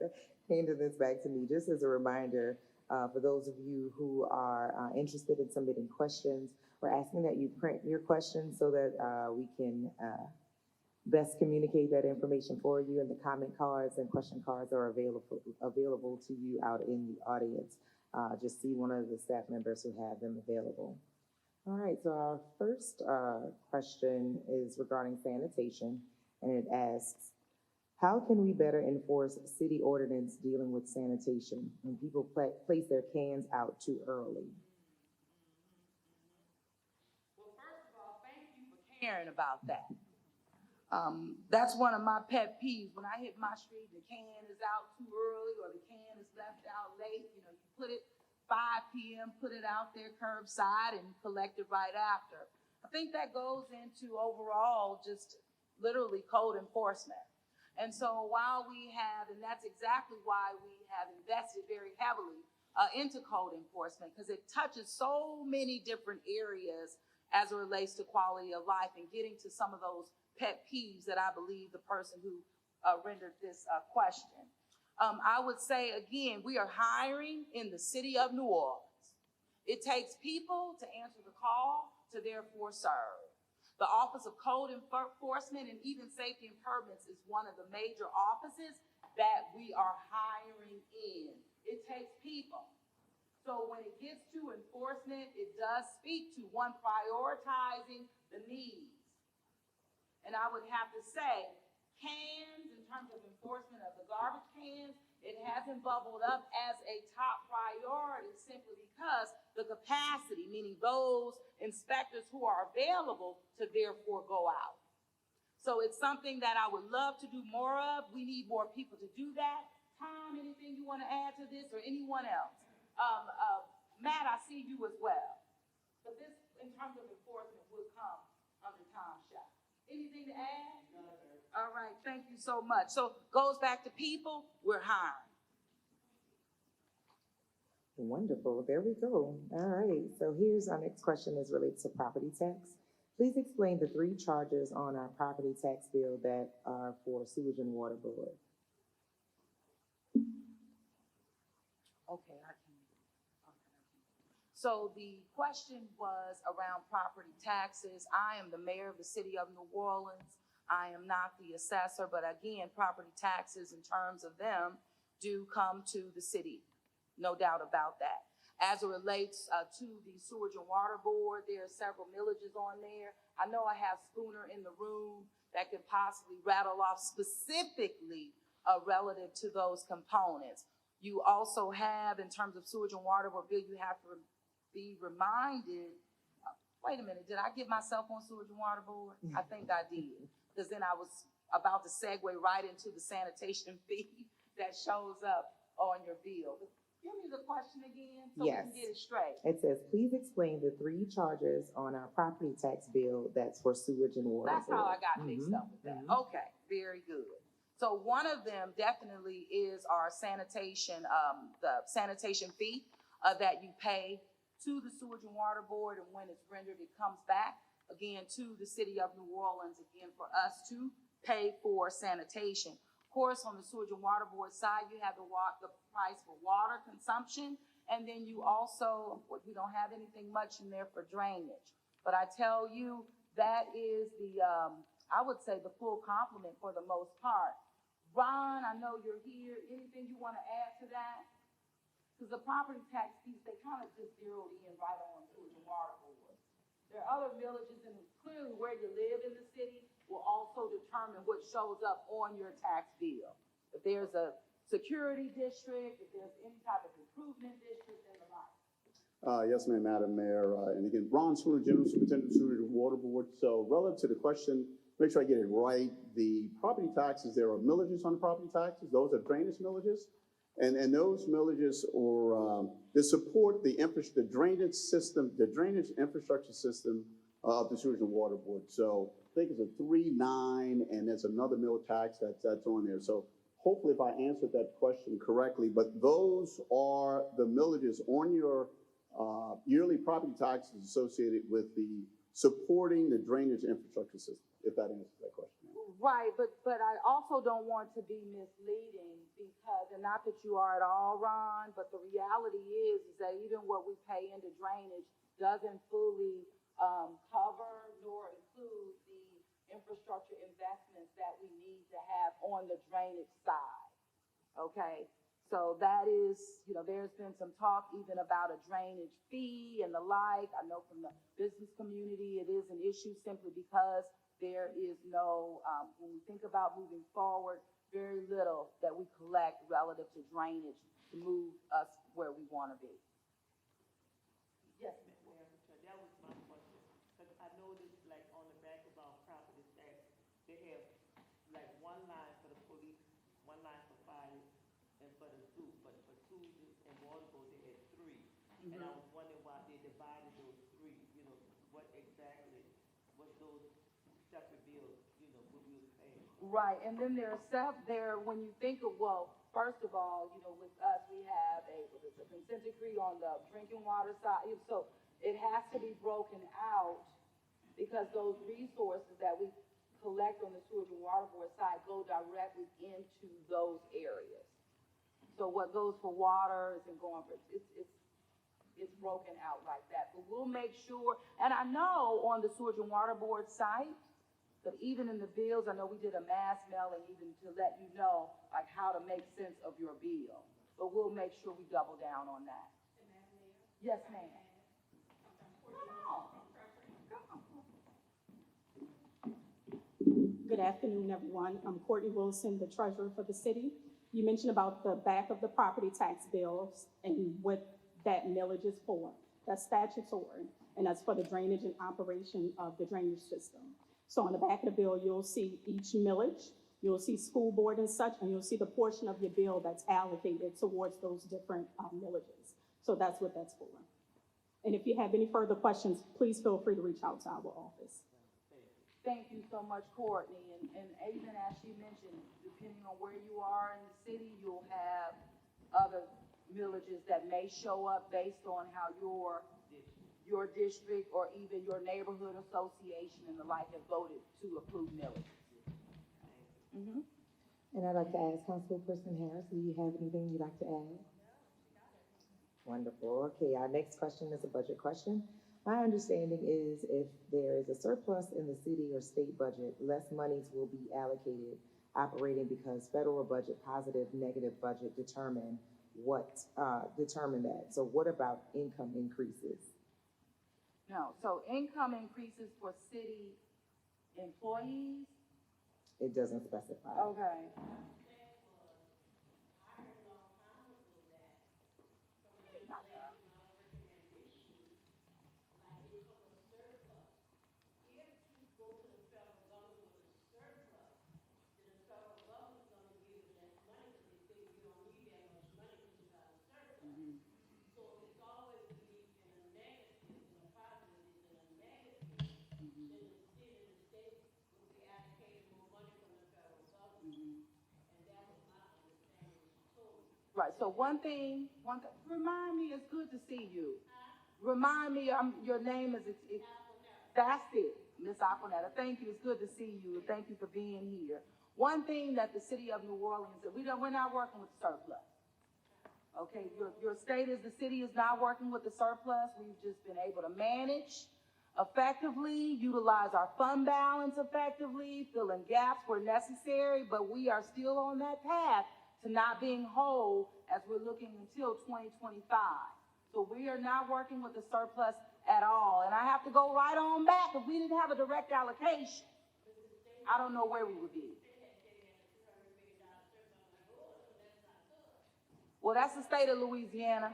handing this back to me. Just as a reminder, for those of you who are interested in submitting questions, we're asking that you print your questions so that we can best communicate that information for you. And the comment cards and question cards are available to you out in the audience. Just see one of the staff members who have them available. All right, so our first question is regarding sanitation, and it asks, how can we better enforce city ordinance dealing with sanitation when people place their cans out too early? Well, first of all, thank you for caring about that. That's one of my pet peeves. When I hit my street, the can is out too early or the can is left out late. You know, you put it 5 p.m., put it out there curbside and collect it right after. I think that goes into overall just literally code enforcement. And so while we have, and that's exactly why we have invested very heavily into code enforcement, because it touches so many different areas as it relates to quality of life and getting to some of those pet peeves that I believe the person who rendered this question. I would say, again, we are hiring in the city of New Orleans. It takes people to answer the call to therefore serve. The Office of Code Enforcement and even Safety and Permits is one of the major offices that we are hiring in. It takes people. So when it gets to enforcement, it does speak to one, prioritizing the needs. And I would have to say, cans, in terms of enforcement of the garbage cans, it hasn't bubbled up as a top priority simply because the capacity, meaning those inspectors who are available to therefore go out. So it's something that I would love to do more of. We need more people to do that. Tom, anything you want to add to this, or anyone else? Matt, I see you as well. But this, in terms of enforcement, will come under Tom's shop. Anything to add? No, sir. All right, thank you so much. So goes back to people, we're hiring. Wonderful, there we go. All right, so here's our next question as relates to property tax. Please explain the 3 charges on our property tax bill that are for sewage and water board. Okay, I can. So the question was around property taxes. I am the mayor of the city of New Orleans. I am not the assessor, but again, property taxes in terms of them do come to the city. No doubt about that. As it relates to the Sewage and Water Board, there are several millages on there. I know I have Spooner in the room that could possibly rattle off specifically relative to those components. You also have, in terms of Sewage and Water Board bill, you have to be reminded, wait a minute, did I get myself on Sewage and Water Board? I think I did, because then I was about to segue right into the sanitation fee that shows up on your bill. Give me the question again so Yes. we can get it straight. It says, please explain the 3 charges on our property tax bill that's for sewage and water. That's how I got mixed up with that. Mhm. Okay, very good. So one of them definitely is our sanitation, the sanitation fee that you pay to the Sewage and Water Board, and when it's rendered, it comes back again to the city of New Orleans again for us to pay for sanitation. Of course, on the Sewage and Water Board side, you have the price for water consumption, and then you also, we don't have anything much in there for drainage. But I tell you, that is the, I would say the full complement for the most part. Ron, I know you're here. Anything you want to add to that? Because the property tax piece, they kind of just zeroed in right on Sewage and Water Board. There are other villages, and clearly where you live in the city will also determine what shows up on your tax bill. If there's a security district, if there's any type of improvement district, and the like. Yes, ma'am, Madam Mayor. And again, Ron Spooner, General Superintendent of Sewage and Water Board. So relative to the question, make sure I get it right. The property taxes, there are millages on the property taxes. Those are drainage millages. And those millages are, they support the drainage system, the drainage infrastructure system of the Sewage and Water Board. So think it's a 3.9, and there's another mill tax that's on there. So hopefully if I answered that question correctly, but those are the millages on your yearly property taxes associated with the supporting the drainage infrastructure system, if that answers that question. Right, but I also don't want to be misleading because, and not that you are at all, Ron, but the reality is that even what we pay into drainage doesn't fully cover nor include the infrastructure investments that we need to have on the drainage side. Okay, so that is, there's been some talk even about a drainage fee and the like. I know from the business community, it is an issue simply because there is no, when we think about moving forward, very little that we collect relative to drainage to move us where we want to be. Yes, ma'am. That was my question, because I noticed like on the back of our property tax, they have like one line for the police, one line for fire, and for the zoo, but for Susan and Waterboard, they had three. And I was wondering why they divided those three, what exactly was those separate bills, what we was paying. Right, and then there's stuff there when you think of, well, first of all, with us, we have a consent decree on the drinking water side. So it has to be broken out because those resources that we collect on the sewage and water board side go directly into those areas. So what goes for water isn't going for, it's broken out like that. But we'll make sure, and I know on the sewage and water board site, but even in the bills, I know we did a mass mailing even to let you know like how to make sense of your bill. But we'll make sure we double down on that. Yes, ma'am. Good afternoon, everyone. I'm Courtney Wilson, the treasurer for the city. You mentioned about the back of the property tax bills and what that millage is for. That's statutory, and that's for the drainage and operation of the drainage system. So on the back of the bill, you'll see each millage, you'll see school board and such, and you'll see the portion of your bill that's allocated towards those different millages. So that's what that's for. And if you have any further questions, please feel free to reach out to our office. Thank you so much, Courtney. And even as she mentioned, depending on where you are in the city, you'll have other villages that may show up based on how your district or even your neighborhood association and the like have voted to approve villages. And I'd like to ask Councilperson Harris, do you have anything you'd like to add? Wonderful. Okay, our next question is a budget question. My understanding is if there is a surplus in the city or state budget, less monies will be allocated operating because federal budget, positive, negative budget determine that. So what about income increases? No, so income increases for city employees? It doesn't specify. Okay. Right, so one thing, remind me, it's good to see you. Remind me, your name is, that's it, Miss Aquanetta. Thank you, it's good to see you, thank you for being here. One thing that the city of New Orleans, we're not working with surplus. Okay, your state is, the city is not working with the surplus. We've just been able to manage effectively, utilize our fund balance effectively, fill in gaps where necessary, but we are still on that path to not being whole as we're looking until 2025. So we are not working with the surplus at all. And I have to go right on back. If we didn't have a direct allocation, I don't know where we would be. Well, that's the state of Louisiana.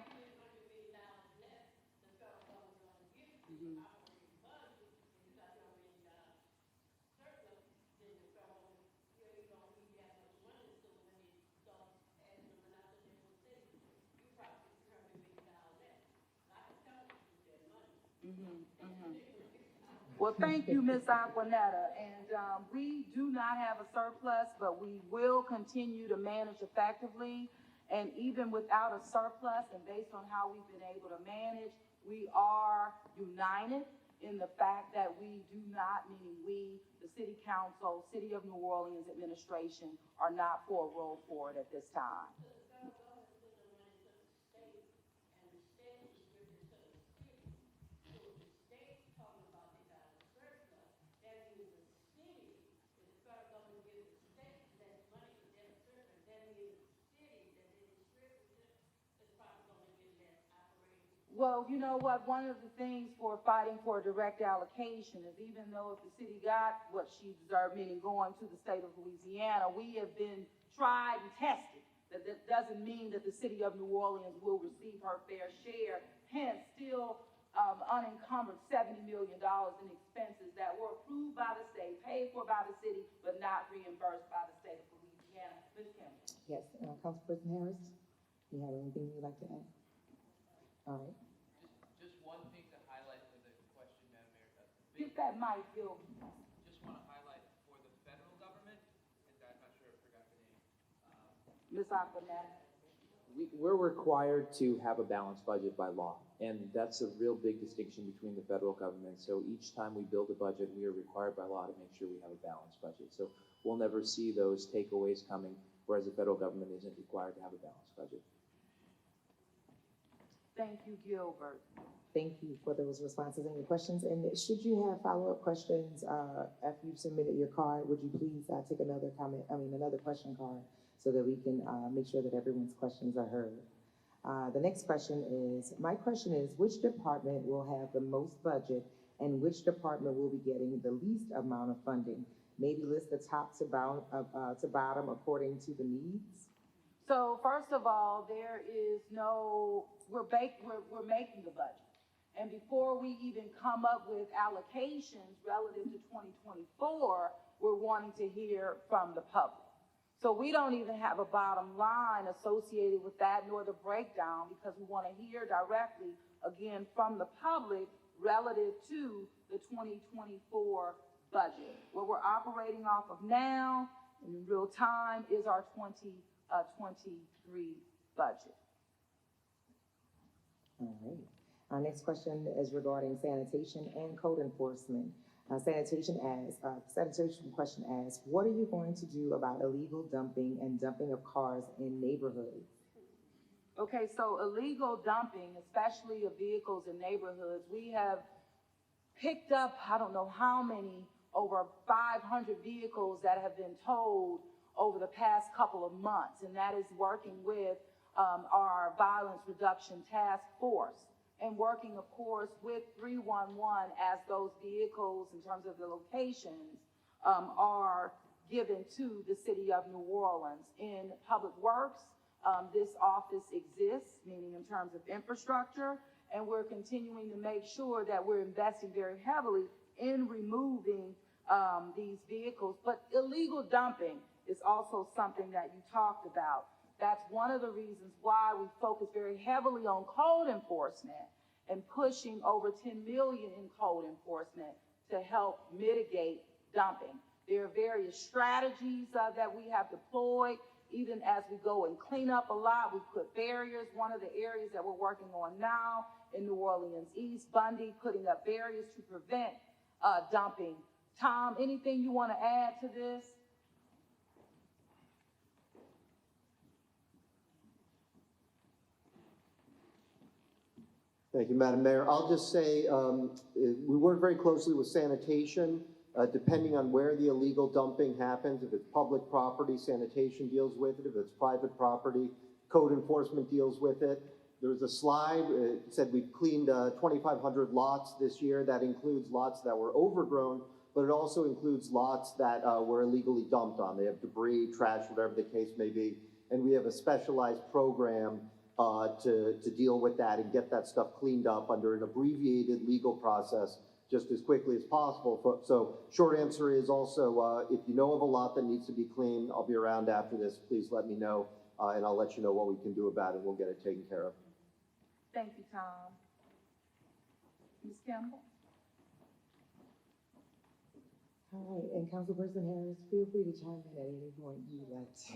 Well, thank you, Ms. Aquanetta. And we do not have a surplus, but we will continue to manage effectively. And even without a surplus, and based on how we've been able to manage, we are united in the fact that we do not, meaning we, the City Council, City of New Orleans administration, are not for a roll forward at this time. Well, you know what, one of the things for fighting for a direct allocation is even though if the city got what she deserved, meaning going to the state of Louisiana, we have been tried and tested. That doesn't mean that the city of New Orleans will receive her fair share, hence still unencumbered $70 million in expenses that were approved by the state, paid for by the city, but not reimbursed by the state of Louisiana. Ms. Campbell. Yes, Councilperson Harris, you have anything you'd like to add? All right. Just one thing to highlight for the question, Madam Mayor. Get that mic, Bill. Just want to highlight for the federal government, and I'm not sure I forgot the name. Ms. Aquanetta. We're required to have a balanced budget by law, and that's a real big distinction between the federal government. So each time we build a budget, we are required by law to make sure we have a balanced budget. So we'll never see those takeaways coming, whereas the federal government isn't required to have a balanced budget. Thank you, Gilbert. Thank you for those responses and your questions. And should you have follow-up questions after you've submitted your card, would you please take another question card so that we can make sure that everyone's questions are heard. My question is, which department will have the most budget and which department will be getting the least amount of funding? Maybe list the top to bottom according to the needs. So first of all, there is no, we're making the budget. And before we even come up with allocations relative to 2024, we're wanting to hear from the public. So we don't even have a bottom line associated with that, nor the breakdown, because we want to hear directly, again, from the public relative to the 2024 budget. What we're operating off of now in real time is our 2023 budget. All right. Our next question is regarding sanitation and code enforcement. Sanitation question asks, what are you going to do about illegal dumping and dumping of cars in neighborhoods? Okay, so illegal dumping, especially of vehicles in neighborhoods, we have picked up, I don't know how many, over 500 vehicles that have been towed over the past couple of months, and that is working with our violence reduction task force and working, of course, with 311 as those vehicles in terms of the locations are given to the city of New Orleans. In Public Works, this office exists, meaning in terms of infrastructure, and we're continuing to make sure that we're investing very heavily in removing these vehicles. But illegal dumping is also something that you talked about. That's one of the reasons why we focus very heavily on code enforcement and pushing over $10 million in code enforcement to help mitigate dumping. There are various strategies that we have deployed. Even as we go and clean up a lot, we put barriers. One of the areas that we're working on now in New Orleans East, Bundy, putting up barriers to prevent dumping. Tom, anything you want to add to this? Thank you, Madam Mayor. I'll just say we work very closely with sanitation. Depending on where the illegal dumping happens, if it's public property, sanitation deals with it. If it's private property, code enforcement deals with it. There was a slide, it said we've cleaned 2,500 lots this year. That includes lots that were overgrown, but it also includes lots that were illegally dumped on. They have debris, trash, whatever the case may be. And we have a specialized program to deal with that and get that stuff cleaned up under an abbreviated legal process just as quickly as possible. So short answer is also, if you know of a lot that needs to be cleaned, I'll be around after this. Please let me know, and I'll let you know what we can do about it. We'll get it taken care of. Thank you, Tom. Ms. Campbell? All right, and Councilperson Harris, feel free to chime in at any point you would like to.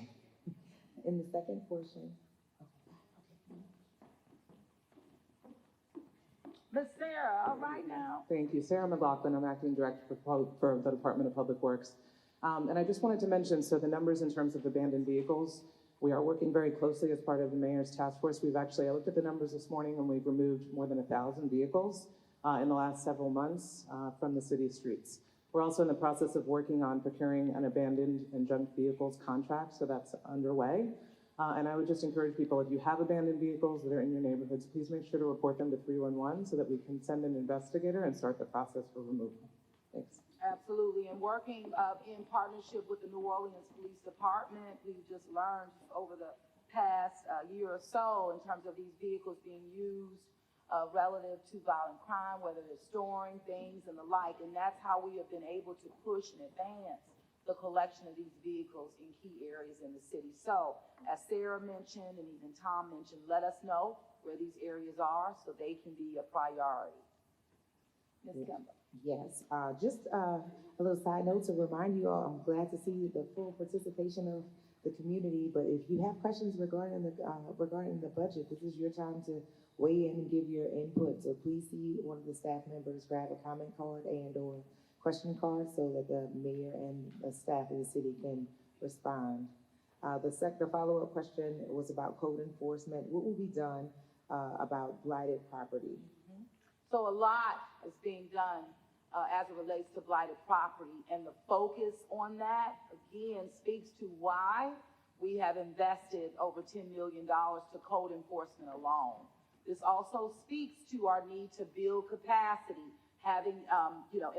In the second portion. Miss Sarah, all right now. Thank you. Sarah McLaughlin, I'm Acting Director for the Department of Public Works. And I just wanted to mention, so the numbers in terms of abandoned vehicles, we are working very closely as part of the Mayor's Task Force. I looked at the numbers this morning, and we've removed more than 1,000 vehicles in the last several months from the city streets. We're also in the process of working on procuring an abandoned and junk vehicles contract, so that's underway. And I would just encourage people, if you have abandoned vehicles that are in your neighborhoods, please make sure to report them to 311 so that we can send an investigator and start the process for removal. Thanks. Absolutely, and working in partnership with the New Orleans Police Department, we've just learned over the past year or so in terms of these vehicles being used relative to violent crime, whether they're storing things and the like, and that's how we have been able to push and advance the collection of these vehicles in key areas in the city. So, as Sarah mentioned and even Tom mentioned, let us know where these areas are so they can be a priority. Ms. Kimball. Yes, just a little side note to remind you all, I'm glad to see the full participation of the community, but if you have questions regarding the budget, this is your time to weigh in and give your input. So please see one of the staff members grab a comment card and or question card so that the mayor and the staff of the city can respond. The follow-up question was about code enforcement. What will be done about blighted property? Mm-hmm. So a lot is being done as it relates to blighted property, and the focus on that, again, speaks to why we have invested over $10 million to code enforcement alone. This also speaks to our need to build capacity, having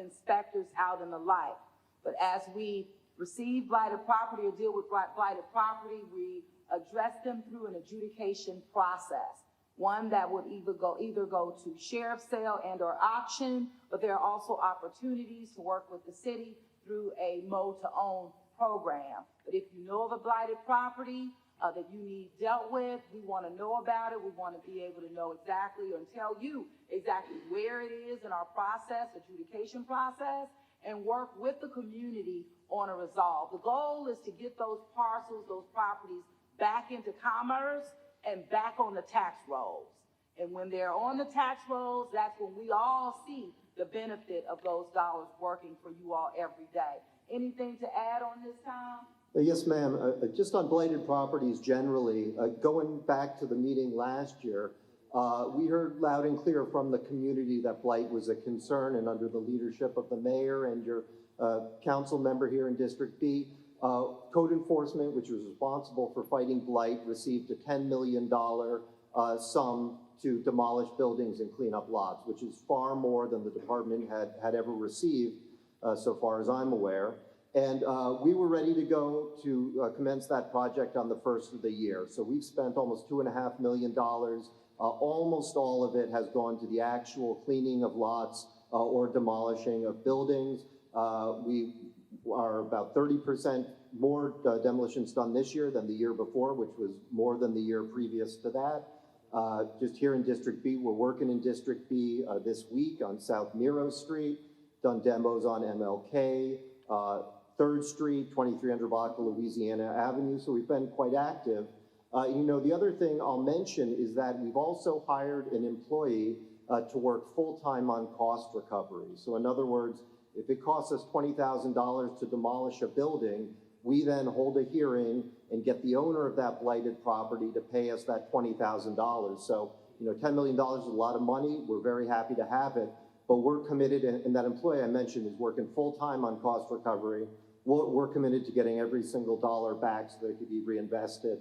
inspectors out and the like. But as we receive blighted property or deal with blighted property, we address them through an adjudication process. One that would either go to sheriff's sale and or auction, but there are also opportunities to work with the city through a mow to own program. But if you know of a blighted property that you need dealt with, we want to know about it. We want to be able to know exactly and tell you exactly where it is in our process, adjudication process, and work with the community on a resolve. The goal is to get those parcels, those properties back into commerce and back on the tax rolls. And when they're on the tax rolls, that's when we all see the benefit of those dollars working for you all every day. Anything to add on this, Tom? Yes, ma'am. Just on blighted properties generally, going back to the meeting last year, we heard loud and clear from the community that blight was a concern, and under the leadership of the mayor and your council member here in District B, code enforcement, which was responsible for fighting blight, received a $10 million sum to demolish buildings and clean up lots, which is far more than the department had ever received, so far as I'm aware. And we were ready to go to commence that project on the first of the year. So we've spent almost $2.5 million. Almost all of it has gone to the actual cleaning of lots or demolishing of buildings. We are about 30% more demolitions done this year than the year before, which was more than the year previous to that. Just here in District B, we're working in District B this week on South Miro Street, done demos on MLK, 3rd Street, 2300 block of Louisiana Avenue, so we've been quite active. The other thing I'll mention is that we've also hired an employee to work full-time on cost recovery. So in other words, if it costs us $20,000 to demolish a building, we then hold a hearing and get the owner of that blighted property to pay us that $20,000. So, $10 million is a lot of money. We're very happy to have it, but we're committed, and that employee I mentioned is working full-time on cost recovery. We're committed to getting every single dollar back so that it could be reinvested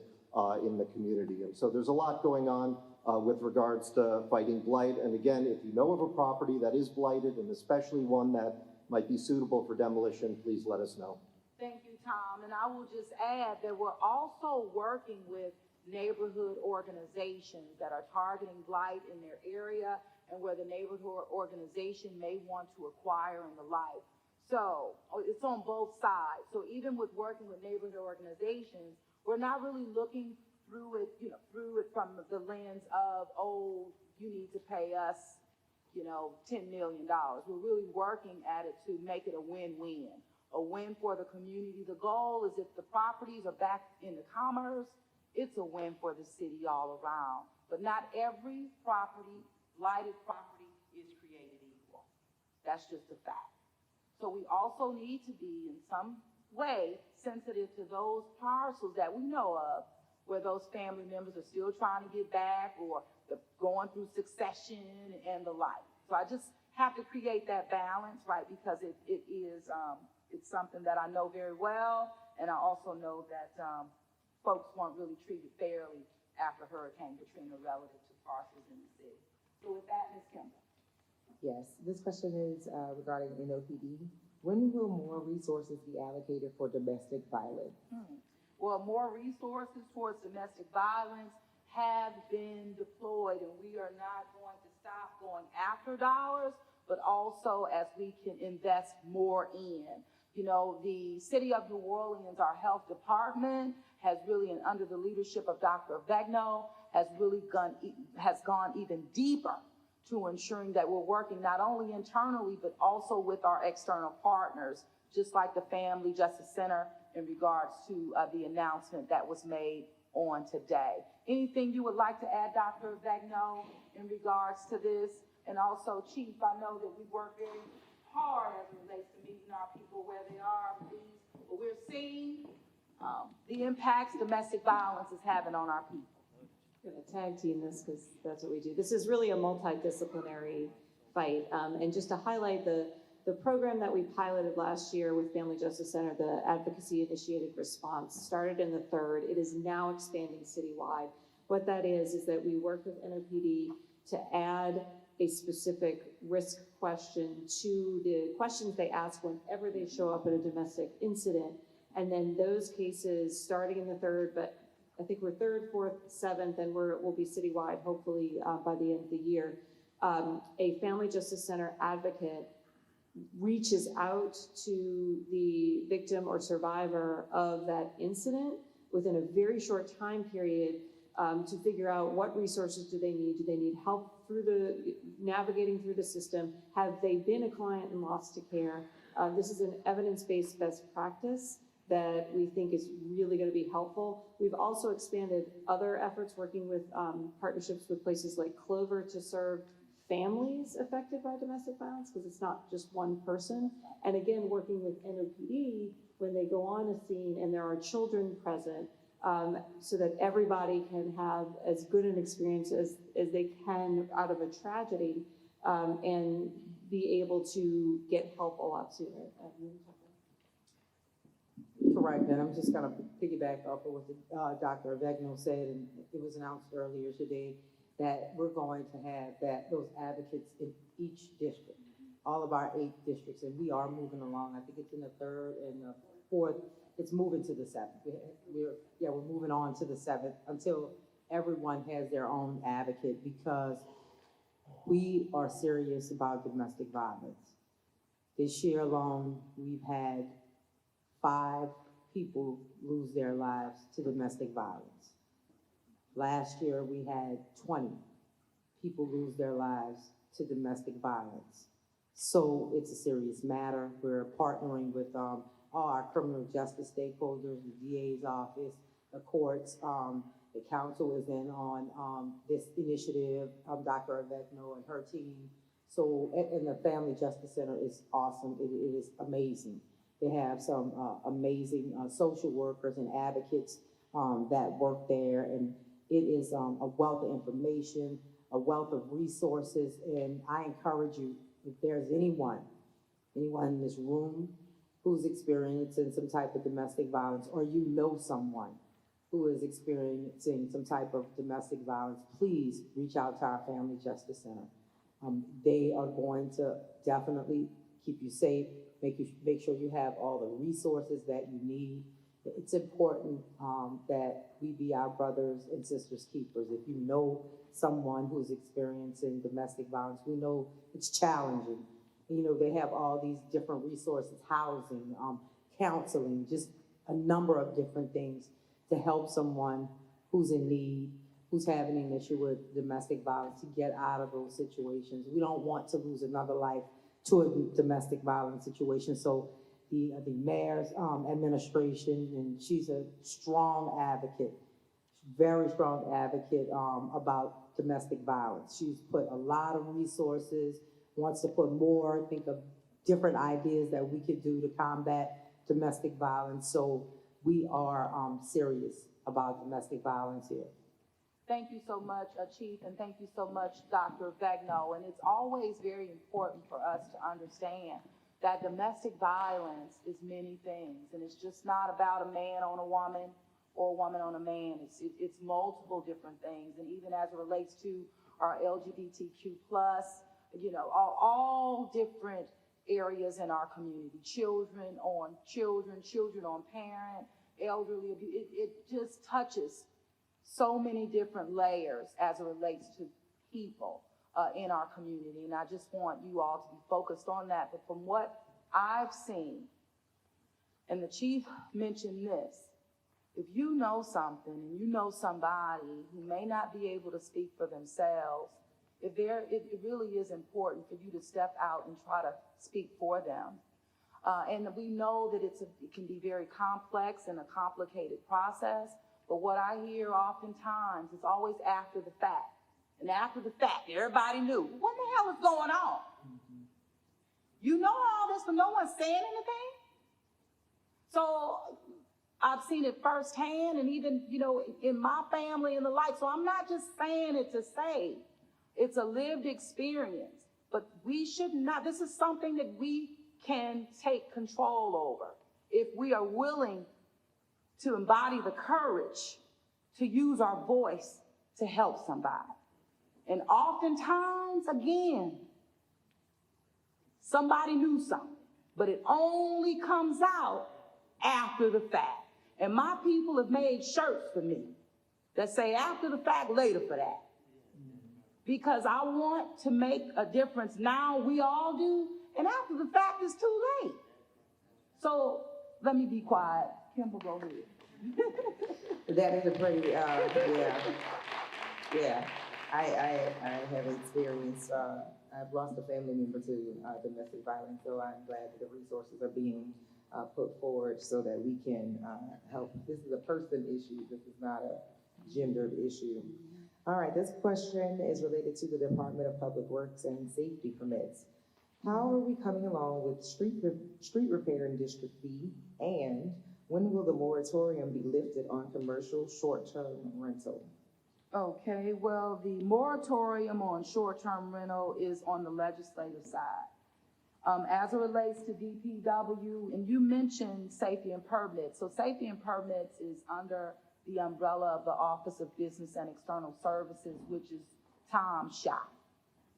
in the community. And so there's a lot going on with regards to fighting blight. And again, if you know of a property that is blighted, and especially one that might be suitable for demolition, please let us know. Thank you, Tom. And I will just add that we're also working with neighborhood organizations that are targeting blight in their area and where the neighborhood organization may want to acquire and the like. So it's on both sides. So even with working with neighborhood organizations, we're not really looking through it from the lens of, oh, you need to pay us $10 million. We're really working at it to make it a win-win, a win for the community. The goal is if the properties are back into commerce, it's a win for the city all around. But not every property, blighted property, is created equal. That's just a fact. So we also need to be in some way sensitive to those parcels that we know of where those family members are still trying to get back or they're going through succession and the like. So I just have to create that balance, right? Because it is, it's something that I know very well. And I also know that folks weren't really treated fairly after Hurricane Katrina relative to parcels in the city. So with that, Ms. Kimball. Yes, this question is regarding NOPD. When will more resources be allocated for domestic violence? Well, more resources towards domestic violence have been deployed, and we are not going to stop going after dollars, but also as we can invest more in. The city of New Orleans, our health department, has really, and under the leadership of Dr. Vegno, has gone even deeper to ensuring that we're working not only internally, but also with our external partners, just like the Family Justice Center in regards to the announcement that was made on today. Anything you would like to add, Dr. Vegno, in regards to this? And also, Chief, I know that we work very hard as it relates to meeting our people where they are, please. But we're seeing the impacts domestic violence is having on our people. I'm going to tag team this because that's what we do. This is really a multidisciplinary fight. And just to highlight the program that we piloted last year with Family Justice Center, the Advocacy Initiated Response, started in the 3rd. It is now expanding citywide. What that is that we work with NOPD to add a specific risk question to the questions they ask whenever they show up at a domestic incident. And then those cases, starting in the 3rd, but I think we're 3rd, 4th, 7th, and we'll be citywide, hopefully by the end of the year. A Family Justice Center advocate reaches out to the victim or survivor of that incident within a very short time period to figure out what resources do they need. Do they need help through navigating through the system? Have they been a client and lost to care? This is an evidence-based best practice that we think is really going to be helpful. We've also expanded other efforts working with partnerships with places like Clover to serve families affected by domestic violence, because it's not just one person. And again, working with NOPD when they go on a scene and there are children present, so that everybody can have as good an experience as they can out of a tragedy, and be able to get help a lot sooner. Correct, and I'm just going to piggyback off of what Dr. Vegno said, and it was announced earlier today that we're going to have those advocates in each district, all of our 8 districts, and we are moving along. I think it's in the 3rd and the 4th. It's moving to the 7th. We're moving on to the 7th until everyone has their own advocate, because we are serious about domestic violence. This year alone, we've had 5 people lose their lives to domestic violence. Last year, we had 20 people lose their lives to domestic violence. So it's a serious matter. We're partnering with all our criminal justice stakeholders, the DA's office, the courts. The council is in on this initiative, Dr. Avegno and her team. So, and the Family Justice Center is awesome. It is amazing. They have some amazing social workers and advocates that work there, and it is a wealth of information, a wealth of resources, and I encourage you, if there's anyone in this room who's experiencing some type of domestic violence, or you know someone who is experiencing some type of domestic violence, please reach out to our Family Justice Center. They are going to definitely keep you safe, make sure you have all the resources that you need. It's important that we be our brothers and sisters keepers. If you know someone who's experiencing domestic violence, we know it's challenging. You know, they have all these different resources, housing, counseling, just a number of different things to help someone who's in need. who's having an issue with domestic violence to get out of those situations. We don't want to lose another life to a domestic violence situation. So the mayor's administration, and she's a strong advocate, very strong advocate about domestic violence. She's put a lot of resources, wants to put more, think of different ideas that we could do to combat domestic violence. So we are serious about domestic violence here. Thank you so much, Chief, and thank you so much, Dr. Vegno. And it's always very important for us to understand that domestic violence is many things, and it's just not about a man on a woman or a woman on a man. It's multiple different things, and even as it relates to our LGBTQ plus, all different areas in our community, children on parent, elderly abuse. It just touches so many different layers as it relates to people in our community. And I just want you all to be focused on that. But from what I've seen, and the chief mentioned this, if you know something and you know somebody who may not be able to speak for themselves, it really is important for you to step out and try to speak for them. And we know that it can be very complex and a complicated process. But what I hear oftentimes is always after the fact. And after the fact, everybody knew. What the hell is going on? Mm-hmm. You know all this, but no one's saying anything? So I've seen it firsthand, and even, in my family and the like. So I'm not just saying it to say. It's a lived experience. But we should not, this is something that we can take control over if we are willing to embody the courage to use our voice to help somebody. And oftentimes, again, somebody knew something, but it only comes out after the fact. And my people have made shirts for me that say after the fact, later for that. Because I want to make a difference now, we all do, and after the fact, it's too late. So let me be quiet. Kimber, go ahead. That is a pretty, yeah. I have experienced, I've lost a family member to domestic violence, so I'm glad that the resources are being put forward so that we can help. This is a person issue. This is not a gendered issue. All right, this question is related to the Department of Public Works and Safety permits. How are we coming along with street repair in District B, and when will the moratorium be lifted on commercial short-term rental? Okay, well, the moratorium on short-term rental is on the legislative side. As it relates to DPW, and you mentioned safety and permits. So safety and permits is under the umbrella of the Office of Business and External Services, which is Tom's shop.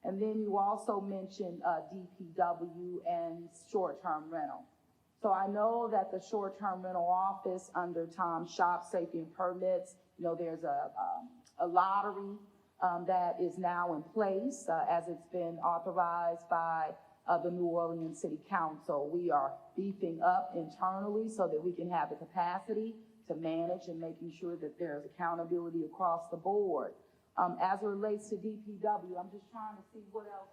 And then you also mentioned DPW and short-term rental. So I know that the short-term rental office under Tom's shop, safety and permits, there's a lottery that is now in place as it's been authorized by the New Orleans City Council. We are beefing up internally so that we can have the capacity to manage and making sure that there's accountability across the board. As it relates to DPW, I'm just trying to see what else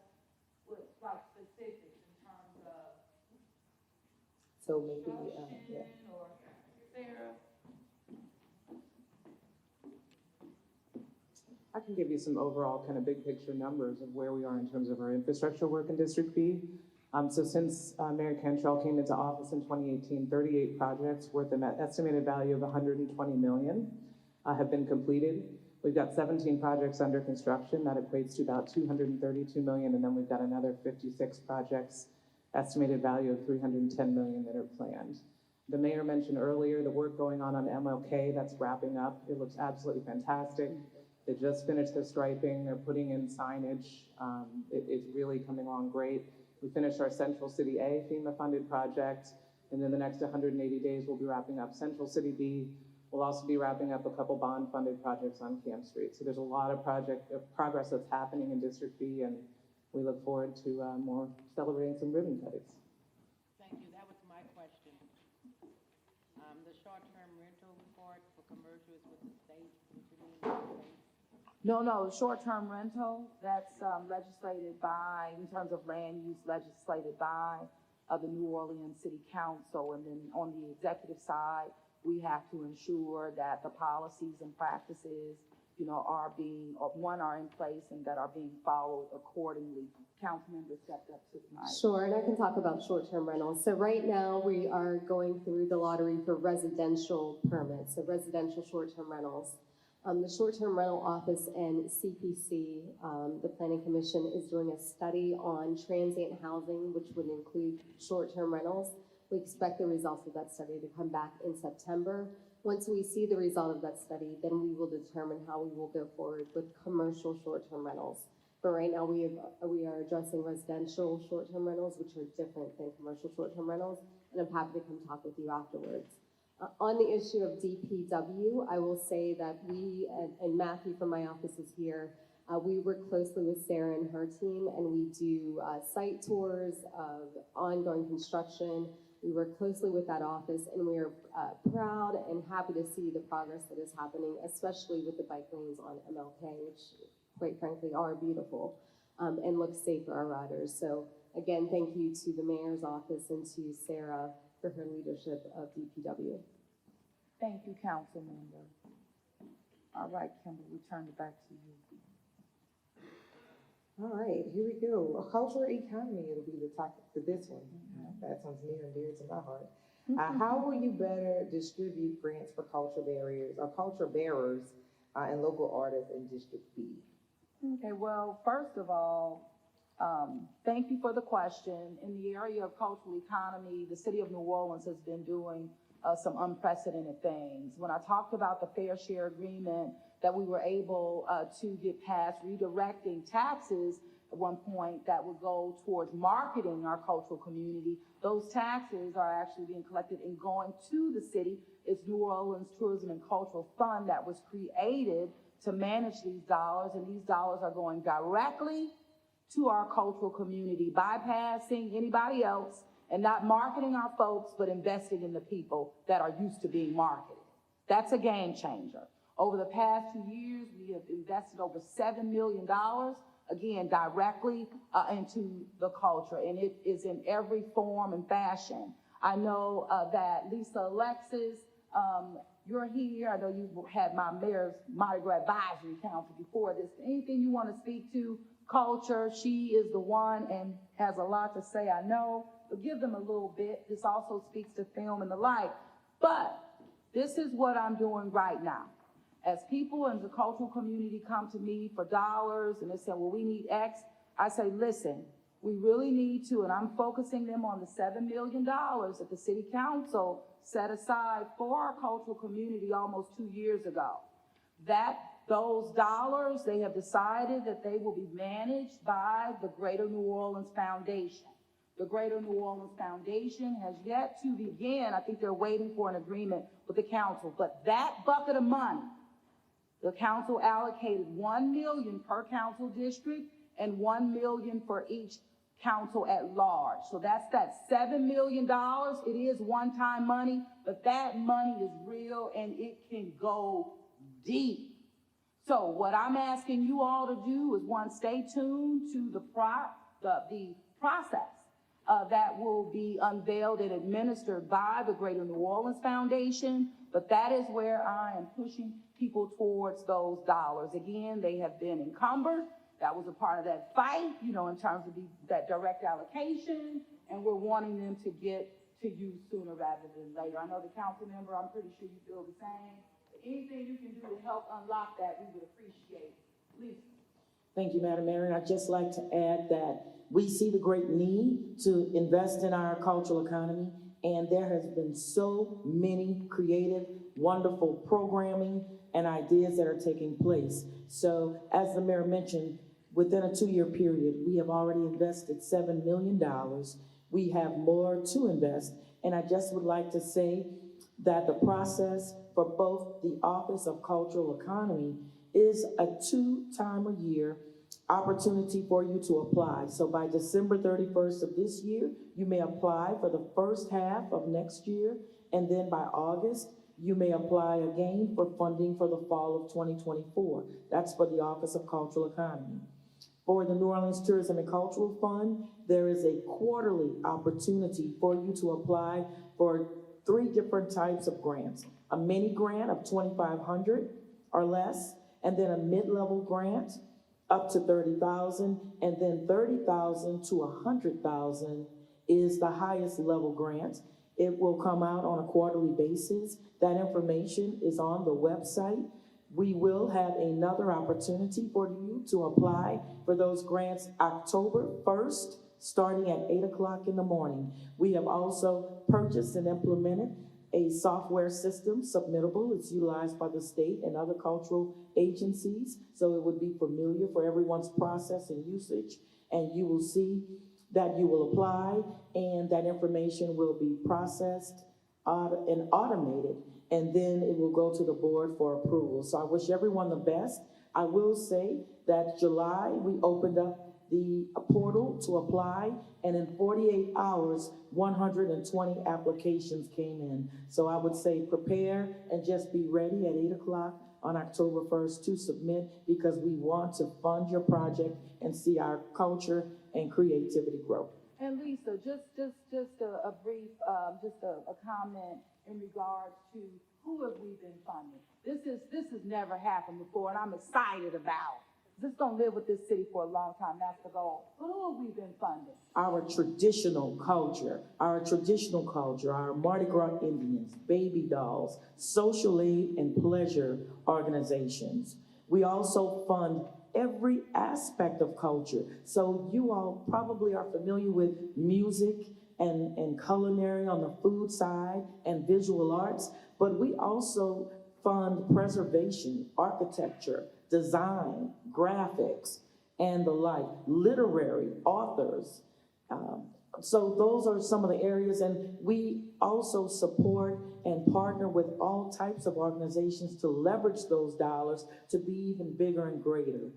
was like specific in terms of. So maybe, yeah. Or Sarah. I can give you some overall kind of big picture numbers of where we are in terms of our infrastructure work in District B. So since Mayor Cantrell came into office in 2018, 38 projects worth an estimated value of $120 million have been completed. We've got 17 projects under construction. That equates to about $232 million, and then we've got another 56 projects, estimated value of $310 million that are planned. The mayor mentioned earlier the work going on MLK, that's wrapping up. It looks absolutely fantastic. They just finished their striping, they're putting in signage. It's really coming along great. We finished our Central City A FEMA-funded project, and in the next 180 days, we'll be wrapping up Central City B. We'll also be wrapping up a couple bond-funded projects on Camp Street. So there's a lot of progress that's happening in District B, and we look forward to more celebrating some ribbon cuttings. Thank you. That was my question. The short-term rental part for commercial is with the state. What you mean with the state? No, the short-term rental, that's legislated by, in terms of land use, legislated by the New Orleans City Council. And then on the executive side, we have to ensure that the policies and practices, are being, are in place and that are being followed accordingly. Councilmember stepped up to the mic. Sure, and I can talk about short-term rentals. So right now, we are going through the lottery for residential permits, so residential short-term rentals. The Short-Term Rental Office and CPC, the Planning Commission, is doing a study on transient housing, which would include short-term rentals. We expect the results of that study to come back in September. Once we see the result of that study, then we will determine how we will go forward with commercial short-term rentals. But right now, we are addressing residential short-term rentals, which are different than commercial short-term rentals, and I'm happy to come talk with you afterwards. On the issue of DPW, I will say that we, and Matthew from my office is here, we work closely with Sarah and her team, and we do site tours of ongoing construction. We work closely with that office, and we are proud and happy to see the progress that is happening, especially with the bike lanes on MLK, which quite frankly are beautiful and look safe for our riders. So again, thank you to the mayor's office and to Sarah for her leadership of DPW. Thank you, council member. All right, Kimber, we turn it back to you. All right, here we go. A cultural economy, it'll be the topic for this one. That sounds near and dear to my heart. How will you better distribute grants for culture barriers or culture bearers and local artists in District B? Okay, well, first of all, thank you for the question. In the area of cultural economy, the city of New Orleans has been doing some unprecedented things. When I talked about the fair share agreement that we were able to get passed, redirecting taxes at one point that would go towards marketing our cultural community, those taxes are actually being collected and going to the city. It's New Orleans Tourism and Cultural Fund that was created to manage these dollars, and these dollars are going directly to our cultural community, bypassing anybody else and not marketing our folks, but investing in the people that are used to being marketed. That's a game changer. Over the past 2 years, we have invested over $7 million, again, directly into the culture, and it is in every form and fashion. I know that Lisa Alexis, you're here. I know you had my mayor's Mardi Gras Advisory Council before this. Anything you want to speak to culture, she is the one and has a lot to say, I know. But give them a little bit. This also speaks to film and the like. But this is what I'm doing right now. As people in the cultural community come to me for dollars and they say, well, we need X, I say, listen, we really need to, and I'm focusing them on the $7 million that the city council set aside for our cultural community almost 2 years ago. Those dollars, they have decided that they will be managed by the Greater New Orleans Foundation. The Greater New Orleans Foundation has yet to begin. I think they're waiting for an agreement with the council. But that bucket of money, the council allocated $1 million per council district and $1 million for each council at large. So that's that $7 million. It is one-time money, but that money is real and it can go deep. So what I'm asking you all to do is, one, stay tuned to the process that will be unveiled and administered by the Greater New Orleans Foundation, but that is where I am pushing people towards those dollars. Again, they have been encumbered. That was a part of that fight, in terms of that direct allocation, and we're wanting them to get to you sooner rather than later. I know the council member, I'm pretty sure you feel the same. Anything you can do to help unlock that, we would appreciate. Please. Thank you, Madam Mayor. And I'd just like to add that we see the great need to invest in our cultural economy, and there has been so many creative, wonderful programming and ideas that are taking place. So as the mayor mentioned, within a 2-year period, we have already invested $7 million. We have more to invest, and I just would like to say that the process for both the Office of Cultural Economy is a 2-time-a-year opportunity for you to apply. So by December 31st of this year, you may apply for the first half of next year, and then by August, you may apply again for funding for the fall of 2024. That's for the Office of Cultural Economy. For the New Orleans Tourism and Cultural Fund, there is a quarterly opportunity for you to apply for 3 different types of grants. A mini grant of $2,500 or less, and then a mid-level grant up to $30,000, and then $30,000 to $100,000 is the highest level grant. It will come out on a quarterly basis. That information is on the website. We will have another opportunity for you to apply for those grants October 1st, starting at 8 o'clock in the morning. We have also purchased and implemented a software system, Submittable. It's utilized by the state and other cultural agencies, so it would be familiar for everyone's process and usage. And you will see that you will apply, and that information will be processed and automated, and then it will go to the board for approval. So I wish everyone the best. I will say that July, we opened up the portal to apply, and in 48 hours, 120 applications came in. So I would say prepare and just be ready at 8 o'clock on October 1st to submit, because we want to fund your project and see our culture and creativity grow. And Lisa, just a brief, a comment in regards to who have we been funding? This has never happened before, and I'm excited about. This is gonna live with this city for a long time. That's the goal. But who have we been funding? Our traditional culture, our Mardi Gras Indians, baby dolls, social aid and pleasure organizations. We also fund every aspect of culture. So you all probably are familiar with music and culinary on the food side and visual arts, but we also fund preservation, architecture, design, graphics, and the like, literary authors. So those are some of the areas, and we also support and partner with all types of organizations to leverage those dollars to be even bigger and greater.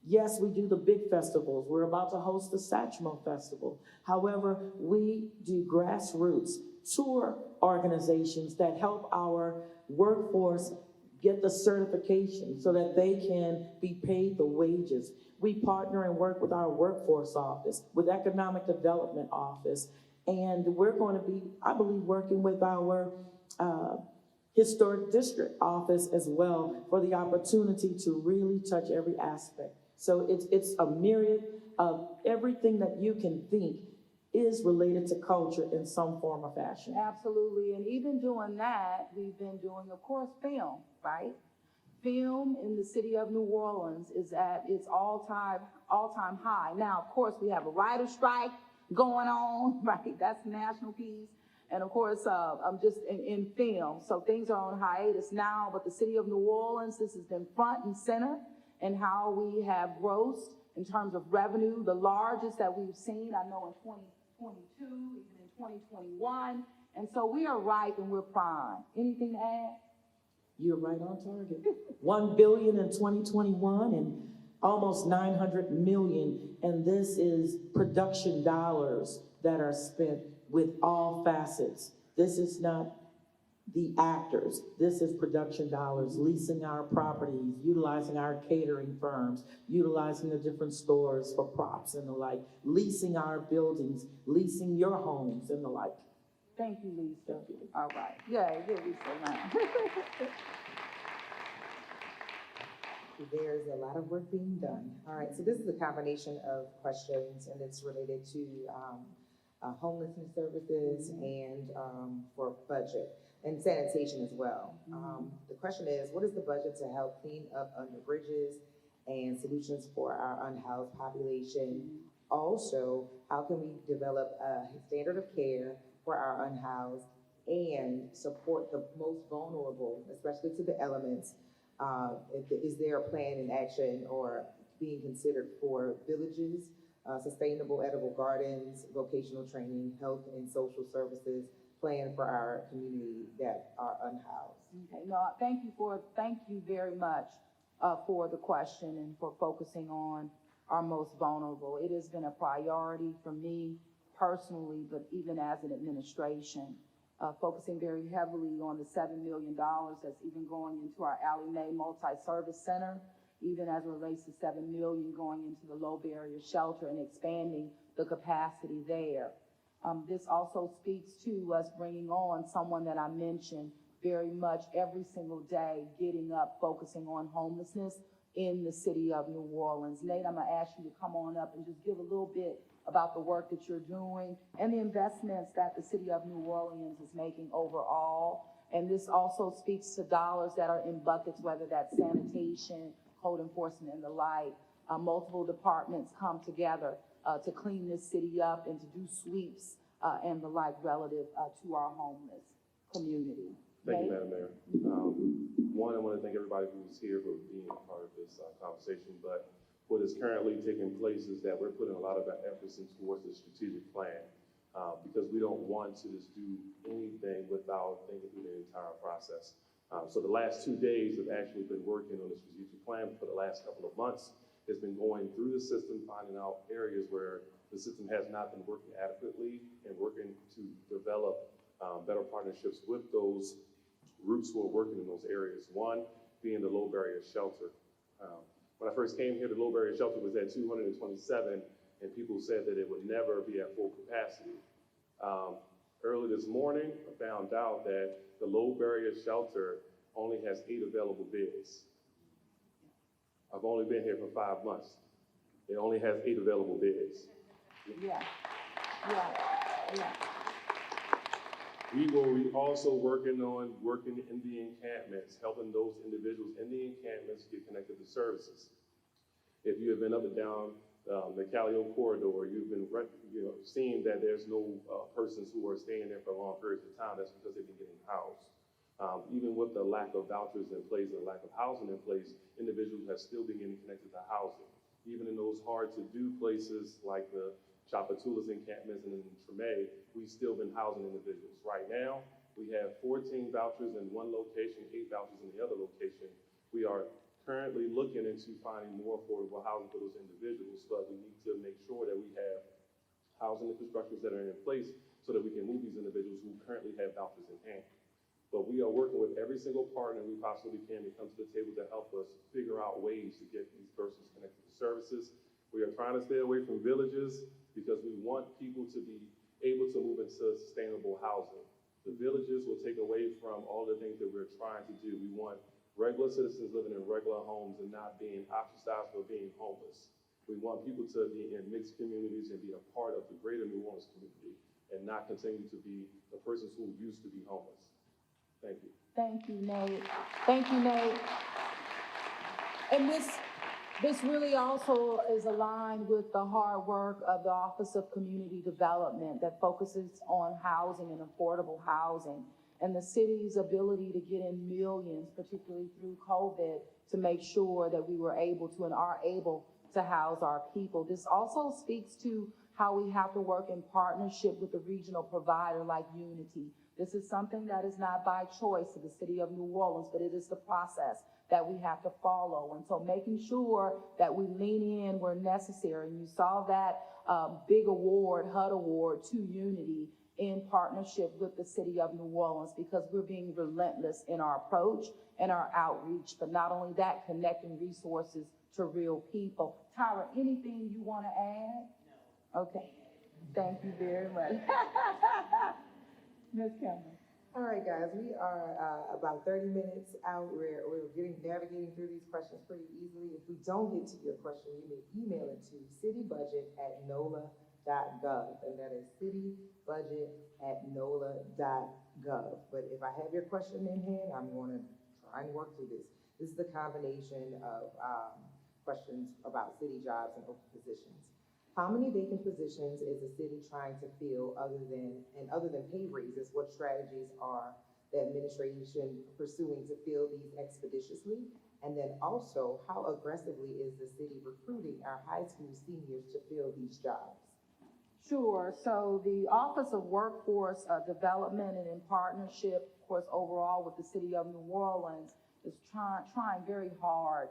Yes, we do the big festivals. We're about to host the Satchmo Festival. However, we do grassroots tour organizations that help our workforce get the certification so that they can be paid the wages. We partner and work with our workforce office, with economic development office, and we're going to be, I believe, working with our historic district office as well for the opportunity to really touch every aspect. So it's a myriad of everything that you can think is related to culture in some form or fashion. Absolutely, and even doing that, we've been doing, of course, film, right? Film in the city of New Orleans is at its all-time high. Now, of course, we have a writer's strike going on, right? That's national piece. And of course, I'm just in film. So things are on hiatus now, but the city of New Orleans, this has been front and center in how we have grossed in terms of revenue, the largest that we've seen, I know, in 2022, even in 2021. And so we are ripe and we're prime. Anything to add? You're right on target. $1 billion in 2021 and almost $900 million. And this is production dollars that are spent with all facets. This is not the actors. This is production dollars, leasing our properties, utilizing our catering firms, utilizing the different stores for props and the like, leasing our buildings, leasing your homes and the like. Thank you, Lisa. Thank you. All right. Yeah, give Lisa a round. There's a lot of work being done. All right, so this is a combination of questions, and it's related to homelessness services and for budget and sanitation as well. The question is, what is the budget to help clean up under bridges and solutions for our unhoused population? Also, how can we develop a standard of care for our unhoused and support the most vulnerable, especially to the elements? Is there a plan in action or being considered for villages, sustainable edible gardens, vocational training, health and social services plan for our community that are unhoused? Okay, no, thank you very much for the question and for focusing on our most vulnerable. It has been a priority for me personally, but even as an administration, focusing very heavily on the $7 million that's even going into our Allie Mae Multi-Service Center, even as it relates to $7 million going into the low barrier shelter and expanding the capacity there. This also speaks to us bringing on someone that I mentioned very much every single day, getting up, focusing on homelessness in the city of New Orleans. Nate, I'm gonna ask you to come on up and just give a little bit about the work that you're doing and the investments that the city of New Orleans is making overall. And this also speaks to dollars that are in buckets, whether that's sanitation, code enforcement, and the like. Multiple departments come together to clean this city up and to do sweeps and the like relative to our homeless community. Thank you, Madam Mayor. One, I want to thank everybody who's here for being a part of this conversation, but what is currently taking place is that we're putting a lot of our emphasis towards the strategic plan because we don't want to just do anything without thinking through the entire process. So the last 2 days have actually been working on the strategic plan for the last couple of months. It's been going through the system, finding out areas where the system has not been working adequately and working to develop better partnerships with those groups who are working in those areas. One being the low barrier shelter. When I first came here, the low barrier shelter was at 227 and people said that it would never be at full capacity. Early this morning, I found out that the low barrier shelter only has 8 available beds. I've only been here for 5 months. It only has 8 available beds. Yeah. We will be also working in the encampments, helping those individuals in the encampments get connected to services. If you have been up and down the Callio corridor, you've been seeing that there's no persons who are staying there for long periods of time. That's because they've been getting housed. Even with the lack of vouchers in place and the lack of housing in place, individuals have still been getting connected to housing. Even in those hard-to-do places like the Chapatoulas encampments and in Treme, we've still been housing individuals. Right now, we have 14 vouchers in one location, 8 vouchers in the other location. We are currently looking into finding more affordable housing for those individuals, but we need to make sure that we have housing infrastructures that are in place so that we can move these individuals who currently have vouchers in hand. But we are working with every single partner we possibly can to come to the table to help us figure out ways to get these persons connected to services. We are trying to stay away from villages because we want people to be able to move into sustainable housing. The villages will take away from all the things that we're trying to do. We want regular citizens living in regular homes and not being ostracized for being homeless. We want people to be in mixed communities and be a part of the greater New Orleans community and not continue to be the persons who used to be homeless. Thank you. Thank you, Nate. Thank you, Nate. And this really also is aligned with the hard work of the Office of Community Development that focuses on housing and affordable housing and the city's ability to get in millions, particularly through COVID, to make sure that we were able to and are able to house our people. This also speaks to how we have to work in partnership with a regional provider like Unity. This is something that is not by choice of the city of New Orleans, but it is the process that we have to follow. And so making sure that we lean in where necessary. And you saw that big award, HUD award to Unity in partnership with the city of New Orleans because we're being relentless in our approach and our outreach. But not only that, connecting resources to real people. Tyra, anything you want to add? No. Okay. Thank you very much. Ms. Cameron. All right, guys, we are about 30 minutes out. We're navigating through these questions pretty easily. If we don't get to your question, you may email it to citybudget@nola.gov, and that is citybudget@nola.gov. But if I have your question in hand, I'm going to try and work through this. This is the combination of questions about city jobs and open positions. How many vacant positions is the city trying to fill other than pay raises? What strategies are the administration pursuing to fill these expeditiously? And then also, how aggressively is the city recruiting our high school seniors to fill these jobs? Sure. So the Office of Workforce Development and in partnership, of course, overall with the city of New Orleans is trying very hard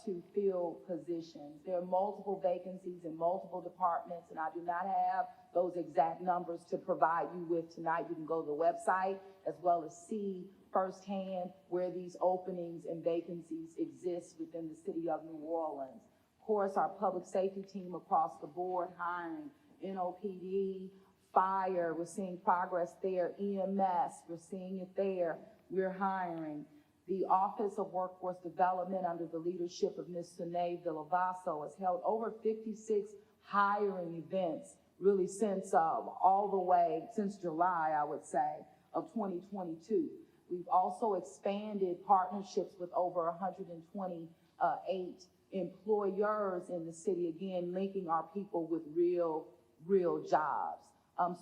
to fill positions. There are multiple vacancies in multiple departments, and I do not have those exact numbers to provide you with tonight. You can go to the website as well as see firsthand where these openings and vacancies exist within the city of New Orleans. Of course, our public safety team across the board hiring, NOPD, fire, we're seeing progress there. EMS, we're seeing it there. We're hiring. The Office of Workforce Development under the leadership of Ms. Sine Villavaso has held over 56 hiring events really since since July, I would say, of 2022. We've also expanded partnerships with over 128 employers in the city, again, linking our people with real jobs.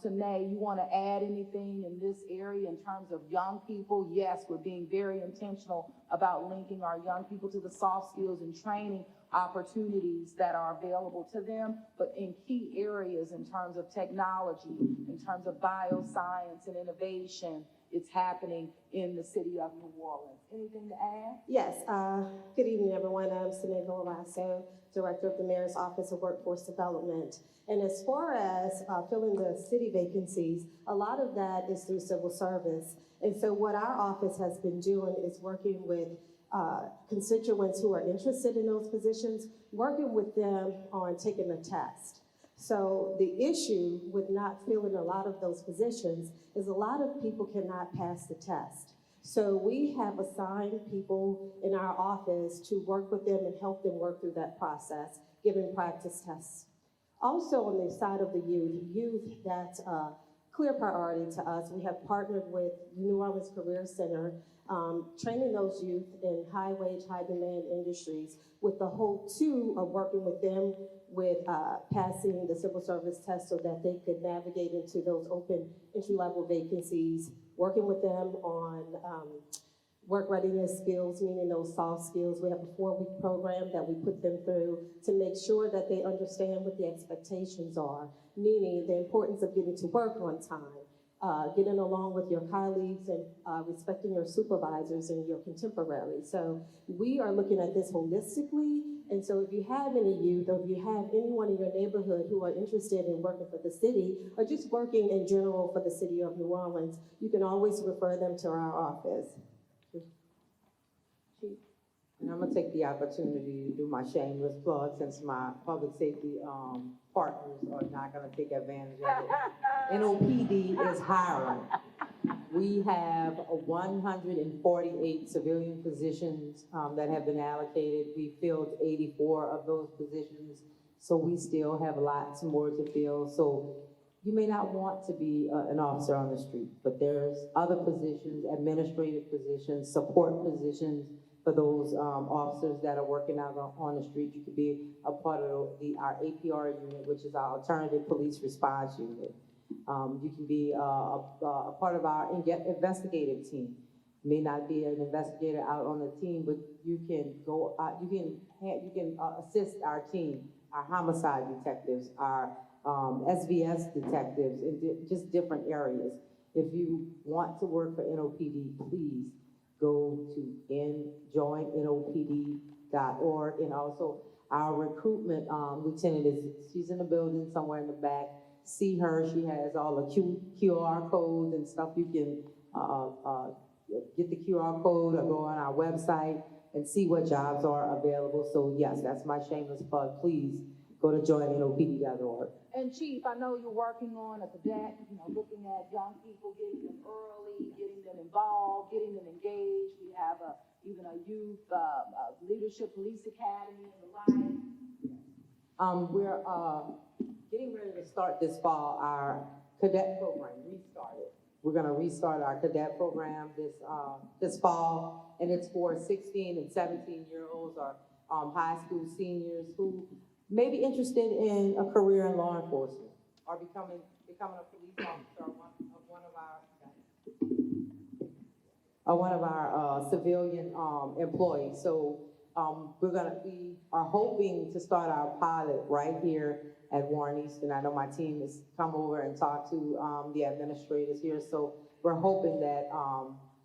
Sine, you want to add anything in this area in terms of young people? Yes, we're being very intentional about linking our young people to the soft skills and training opportunities that are available to them, but in key areas in terms of technology, in terms of bioscience and innovation, it's happening in the city of New Orleans. Anything to add? Yes. Good evening, everyone. I'm Sine Villavaso, Director of the Mayor's Office of Workforce Development. And as far as filling the city vacancies, a lot of that is through civil service. And so what our office has been doing is working with constituents who are interested in those positions, working with them on taking a test. So the issue with not filling a lot of those positions is a lot of people cannot pass the test. So we have assigned people in our office to work with them and help them work through that process, giving practice tests. Also on the side of the youth, that's a clear priority to us. We have partnered with New Orleans Career Center, training those youth in high-wage, high-demand industries with the hope, too, of working with them with passing the civil service test so that they could navigate into those open entry-level vacancies, working with them on work readiness skills, meaning those soft skills. We have a 4-week program that we put them through to make sure that they understand what the expectations are, meaning the importance of getting to work on time, getting along with your colleagues and respecting your supervisors and your contemporaries. So we are looking at this holistically. And so if you have any youth or if you have anyone in your neighborhood who are interested in working for the city or just working in general for the city of New Orleans, you can always refer them to our office. And I'm gonna take the opportunity to do my shameless plug since my public safety partners are not gonna take advantage of it. NOPD is hiring. We have 148 civilian positions that have been allocated. We filled 84 of those positions, so we still have lots more to fill. So you may not want to be an officer on the street, but there's other positions, administrative positions, support positions, for those officers that are working out on the street. You could be a part of our APR unit, which is our Alternative Police Response Unit. You can be a part of our investigative team. You may not be an investigator out on the team, but you can go out, you can assist our team, our homicide detectives, our SVS detectives in just different areas. If you want to work for NOPD, please go to joinnopd.org, and also our recruitment lieutenant she's in the building somewhere in the back. See her, she has all the QR codes and stuff. You can get the QR code or go on our website and see what jobs are available. So yes, that's my shameless plug. Please go to joinnopd.org. And Chief, I know you're working on a cadet, looking at young people, getting them early, getting them involved, getting them engaged. We have even a youth leadership police academy and the like. We're getting ready to start this fall our cadet program, restarted. We're gonna restart our cadet program this fall, and it's for 16 and 17-year-olds or high school seniors who may be interested in a career in law enforcement or becoming a police officer or one of our civilian employees. So we are hoping to start our pilot right here at Warren Easton. I know my team has come over and talked to the administrators here. So we're hoping that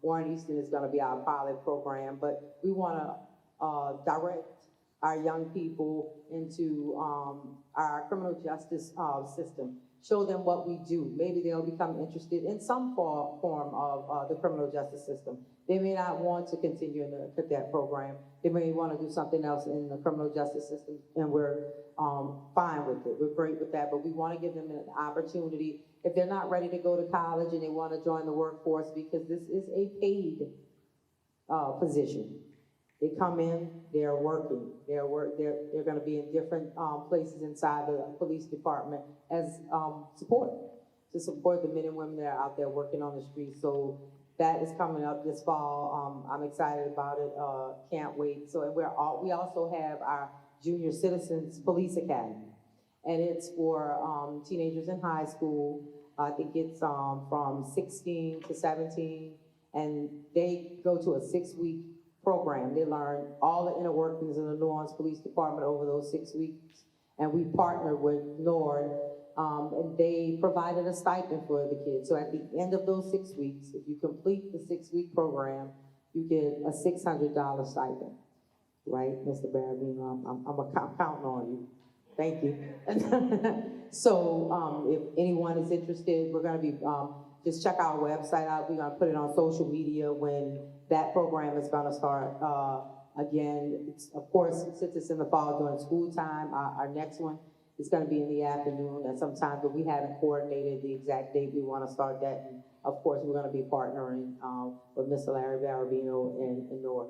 Warren Easton is gonna be our pilot program, but we wanna direct our young people into our criminal justice system. Show them what we do. Maybe they'll become interested in some form of the criminal justice system. They may not want to continue in the cadet program. They may want to do something else in the criminal justice system, and we're fine with it. We're great with that, but we want to give them an opportunity if they're not ready to go to college and they want to join the workforce, because this is a paid position. They come in, they're working, they're going to be in different places inside the police department as to support the men and women that are out there working on the streets. So that is coming up this fall. I'm excited about it. Can't wait. So we also have our Junior Citizens Police Academy, and it's for teenagers in high school. I think it's from 16 to 17, and they go to a 6-week program. They learn all the inner workings of the New Orleans Police Department over those 6 weeks, and we partnered with NORD, and they provided a stipend for the kids. So at the end of those 6 weeks, if you complete the 6-week program, you get a $600 stipend, right, Mr. Barabino? I'm counting on you. Thank you. So if anyone is interested, we're going to be, just check our website out. We're going to put it on social media when that program is going to start again. Of course, since it's in the fall during school time, our next one is going to be in the afternoon at some time, but we haven't coordinated the exact date we want to start that. And of course, we're going to be partnering with Mr. Larry Barabino and North.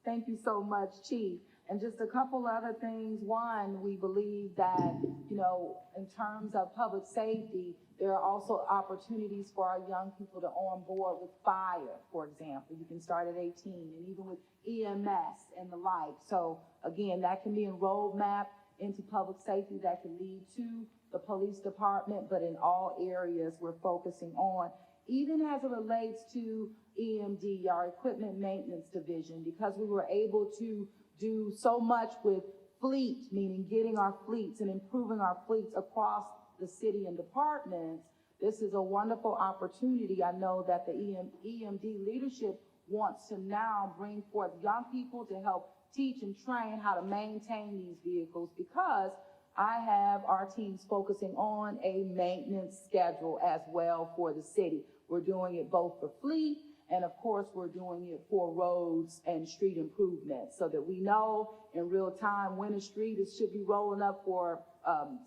Thank you so much, Chief. And just a couple other things. One, we believe that, in terms of public safety, there are also opportunities for our young people to on board with fire, for example. You can start at 18, and even with EMS and the like. So again, that can be a roadmap into public safety that can lead to the police department, but in all areas we're focusing on, even as it relates to EMD, our equipment maintenance division, because we were able to do so much with fleet, meaning getting our fleets and improving our fleets across the city and departments. This is a wonderful opportunity. I know that the EMD leadership wants to now bring forth young people to help teach and train how to maintain these vehicles, because I have our teams focusing on a maintenance schedule as well for the city. We're doing it both for fleet, and of course, we're doing it for roads and street improvements, so that we know in real time when a street should be rolling up for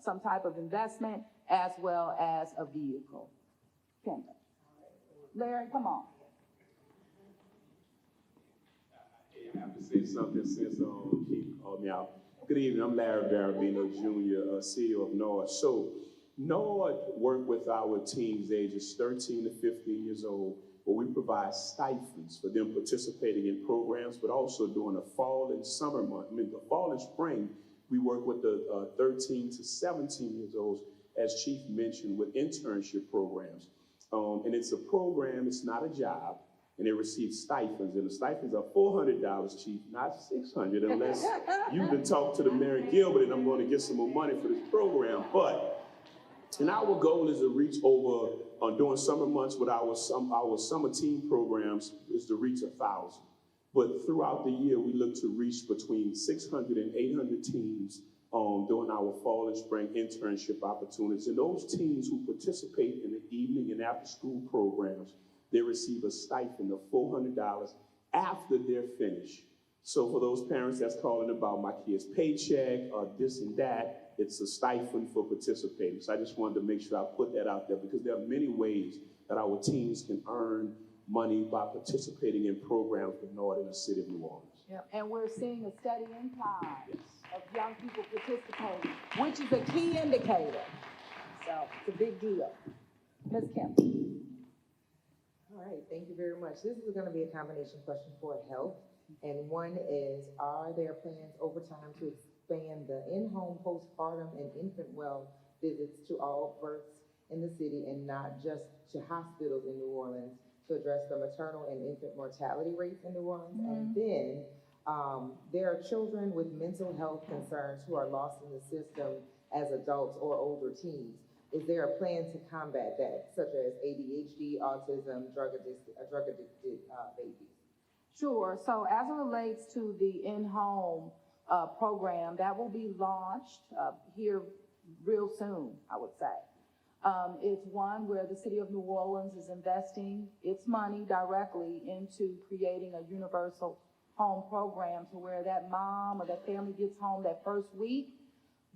some type of investment as well as a vehicle. Okay. Larry, come on. I have to say something since Keith called me out. Good evening, I'm Larry Barabino Jr., CEO of NORD. So NORD work with our teens ages 13 to 15 years old, where we provide stipends for them participating in programs, but also during the fall and summer month. The fall and spring, we work with the 13 to 17 years olds, as Chief mentioned, with internship programs. And it's a program, it's not a job, and they receive stipends. And the stipends are $400, Chief, not $600, unless you can talk to the Mayor Gilbert and I'm going to get some more money for this program. And our goal is to reach over, during summer months with our summer team programs, is to reach 1,000. But throughout the year, we look to reach between 600 and 800 teams during our fall and spring internship opportunities. And those teams who participate in the evening and after school programs, they receive a stipend of $400 after they're finished. So for those parents that's calling about my kid's paycheck, this and that, it's a stipend for participating. So I just wanted to make sure I put that out there, because there are many ways that our teams can earn money by participating in programs with NORD in the city of New Orleans. Yep. And we're seeing a steady incline of young people participating, which is a key indicator. So it's a big deal. Ms. Kemp. All right, thank you very much. This is going to be a combination question for health. And one is, are there plans over time to expand the in-home postpartum and infant well visits to all births in the city and not just to hospitals in New Orleans to address the maternal and infant mortality rates in New Orleans? Mm-hmm. And then there are children with mental health concerns who are lost in the system as adults or older teens. Is there a plan to combat that, such as ADHD, autism, drug-addicted babies? Sure. So as it relates to the in-home program, that will be launched here real soon, I would say. It's one where the city of New Orleans is investing its money directly into creating a universal home program to where that mom or that family gets home that first week,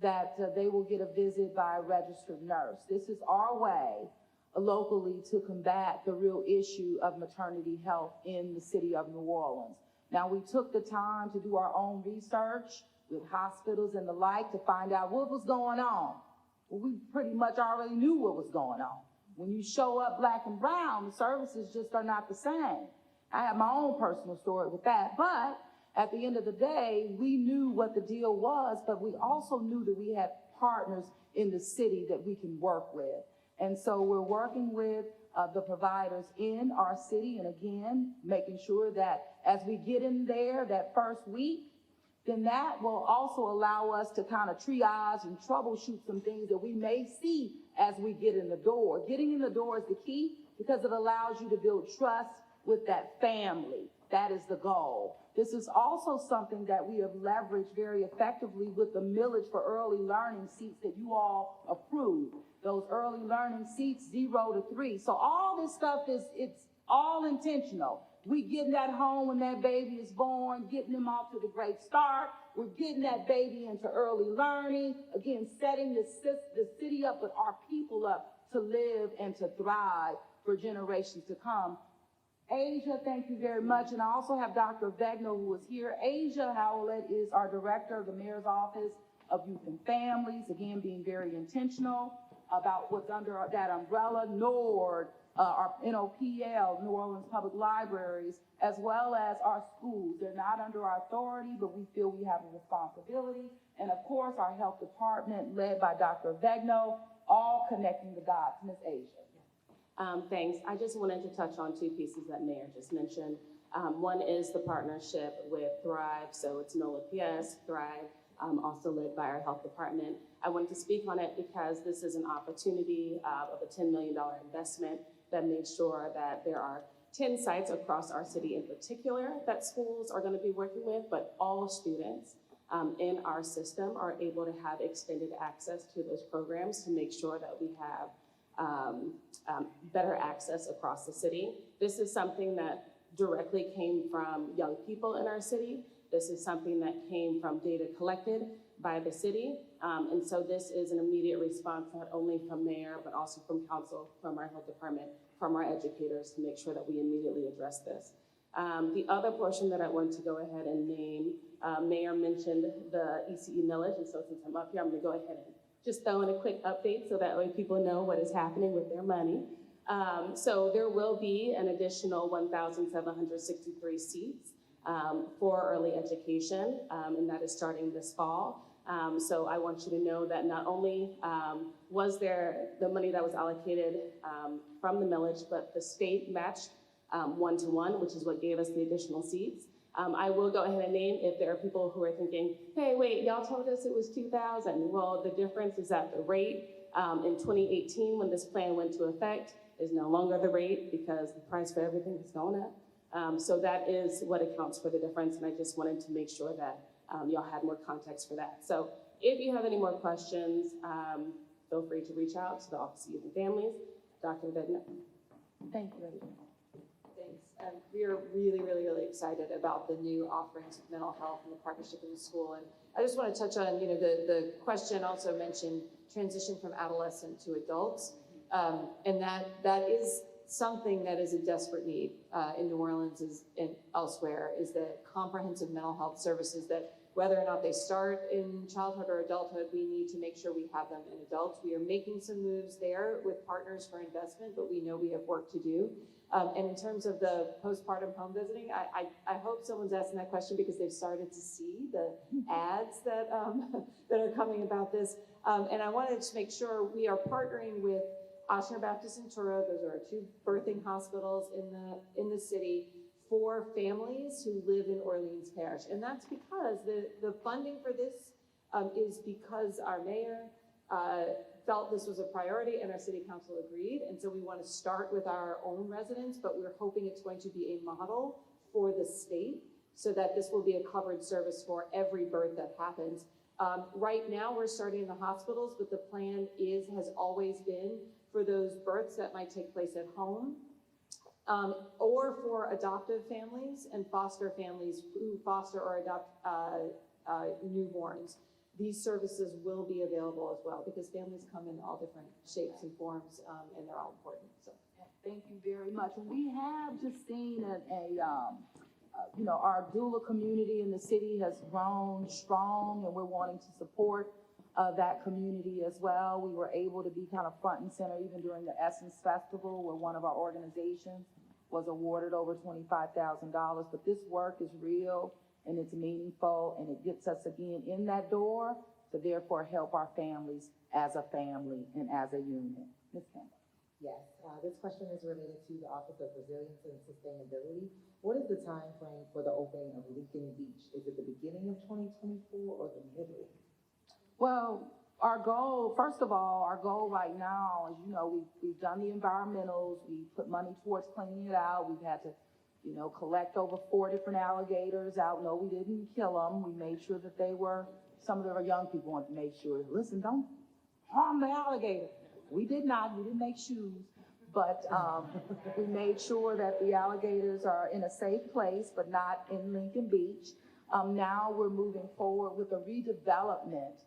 that they will get a visit by a registered nurse. This is our way locally to combat the real issue of maternity health in the city of New Orleans. Now, we took the time to do our own research with hospitals and the like to find out what was going on. Well, we pretty much already knew what was going on. When you show up black and brown, the services just are not the same. I have my own personal story with that, but at the end of the day, we knew what the deal was, but we also knew that we had partners in the city that we can work with. And so we're working with the providers in our city, and again, making sure that as we get in there that first week, then that will also allow us to kind of triage and troubleshoot some things that we may see as we get in the door. Getting in the door is the key because it allows you to build trust with that family. That is the goal. This is also something that we have leveraged very effectively with the millage for early learning seats that you all approved. Those early learning seats, 0 to 3. So all this stuff it's all intentional. We getting that home when that baby is born, getting them off to the great start. We're getting that baby into early learning. Again, setting the city up, but our people up to live and to thrive for generations to come. Asia, thank you very much. And I also have Dr. Vegno, who is here. Asia Howlett is our director of the Mayor's Office of Youth and Families, again, being very intentional about what's under that umbrella. NORD, our NOPL, New Orleans Public Libraries, as well as our schools. They're not under our authority, but we feel we have a responsibility. And of course, our health department, led by Dr. Vegno, all connecting the dots. Ms. Asia. Thanks. I just wanted to touch on two pieces that Mayor just mentioned. One is the partnership with Thrive, so it's NOLA PS, Thrive, also led by our health department. I wanted to speak on it because this is an opportunity of a $10 million investment that made sure that there are 10 sites across our city in particular that schools are going to be working with, but all students in our system are able to have extended access to those programs to make sure that we have better access across the city. This is something that directly came from young people in our city. This is something that came from data collected by the city. And so this is an immediate response, not only from mayor, but also from council, from our health department, from our educators to make sure that we immediately address this. The other portion that I want to go ahead and name, Mayor mentioned the ECE millage, and so since I'm up here, I'm gonna go ahead and just throw in a quick update so that way people know what is happening with their money. So there will be an additional 1,763 seats for early education, and that is starting this fall. So I want you to know that not only was there the money that was allocated from the millage, but the state matched 1-to-1, which is what gave us the additional seats. I will go ahead and name if there are people who are thinking, hey, wait, y'all told us it was 2,000. Well, the difference is that the rate in 2018, when this plan went into effect, is no longer the rate because the price for everything has gone up. So that is what accounts for the difference, and I just wanted to make sure that y'all had more context for that. So if you have any more questions, feel free to reach out to the Office of Youth and Families. Dr. Vedna. Thank you, Rachel. Thanks. We are really, really, really excited about the new offerings of mental health and the partnership in the school. And I just want to touch on, the question also mentioned transition from adolescent to adults. And that is something that is a desperate need in New Orleans and elsewhere, is that comprehensive mental health services that whether or not they start in childhood or adulthood, we need to make sure we have them in adults. We are making some moves there with partners for investment, but we know we have work to do. And in terms of the postpartum home visiting, I hope someone's asking that question because they've started to see the ads that, that are coming about this. And I wanted to make sure we are partnering with Ochsner Baptist and Turo. Those are our two birthing hospitals in the city for families who live in Orleans Parish. And that's because the funding for this is because our mayor felt this was a priority and our city council agreed. And so we want to start with our own residents, but we're hoping it's going to be a model for the state, so that this will be a covered service for every birth that happens. Right now, we're starting in the hospitals, but the plan has always been for those births that might take place at home, or for adoptive families and foster families who foster or adopt newborns. These services will be available as well, because families come in all different shapes and forms, and they're all important. So, thank you very much. We have just seen our doula community in the city has grown strong, and we're wanting to support that community as well. We were able to be kind of front and center even during the Essence Festival, where one of our organizations was awarded over $25,000. But this work is real and it's meaningful, and it gets us again in that door to therefore help our families as a family and as a unit. Ms. Campbell. Yes, this question is related to the Office of Resilience and Sustainability. What is the time frame for the opening of Lincoln Beach? Is it the beginning of 2024 or the middle? Well, our goal, first of all, our goal right now is, we've done the environmentals, we put money towards cleaning it out. We've had to, collect over 4 different alligators out. No, we didn't kill them. We made sure that some of our young people wanted to make sure, listen, don't harm the alligator. We didn't make shoes, but we made sure that the alligators are in a safe place, but not in Lincoln Beach. Now we're moving forward with a redevelopment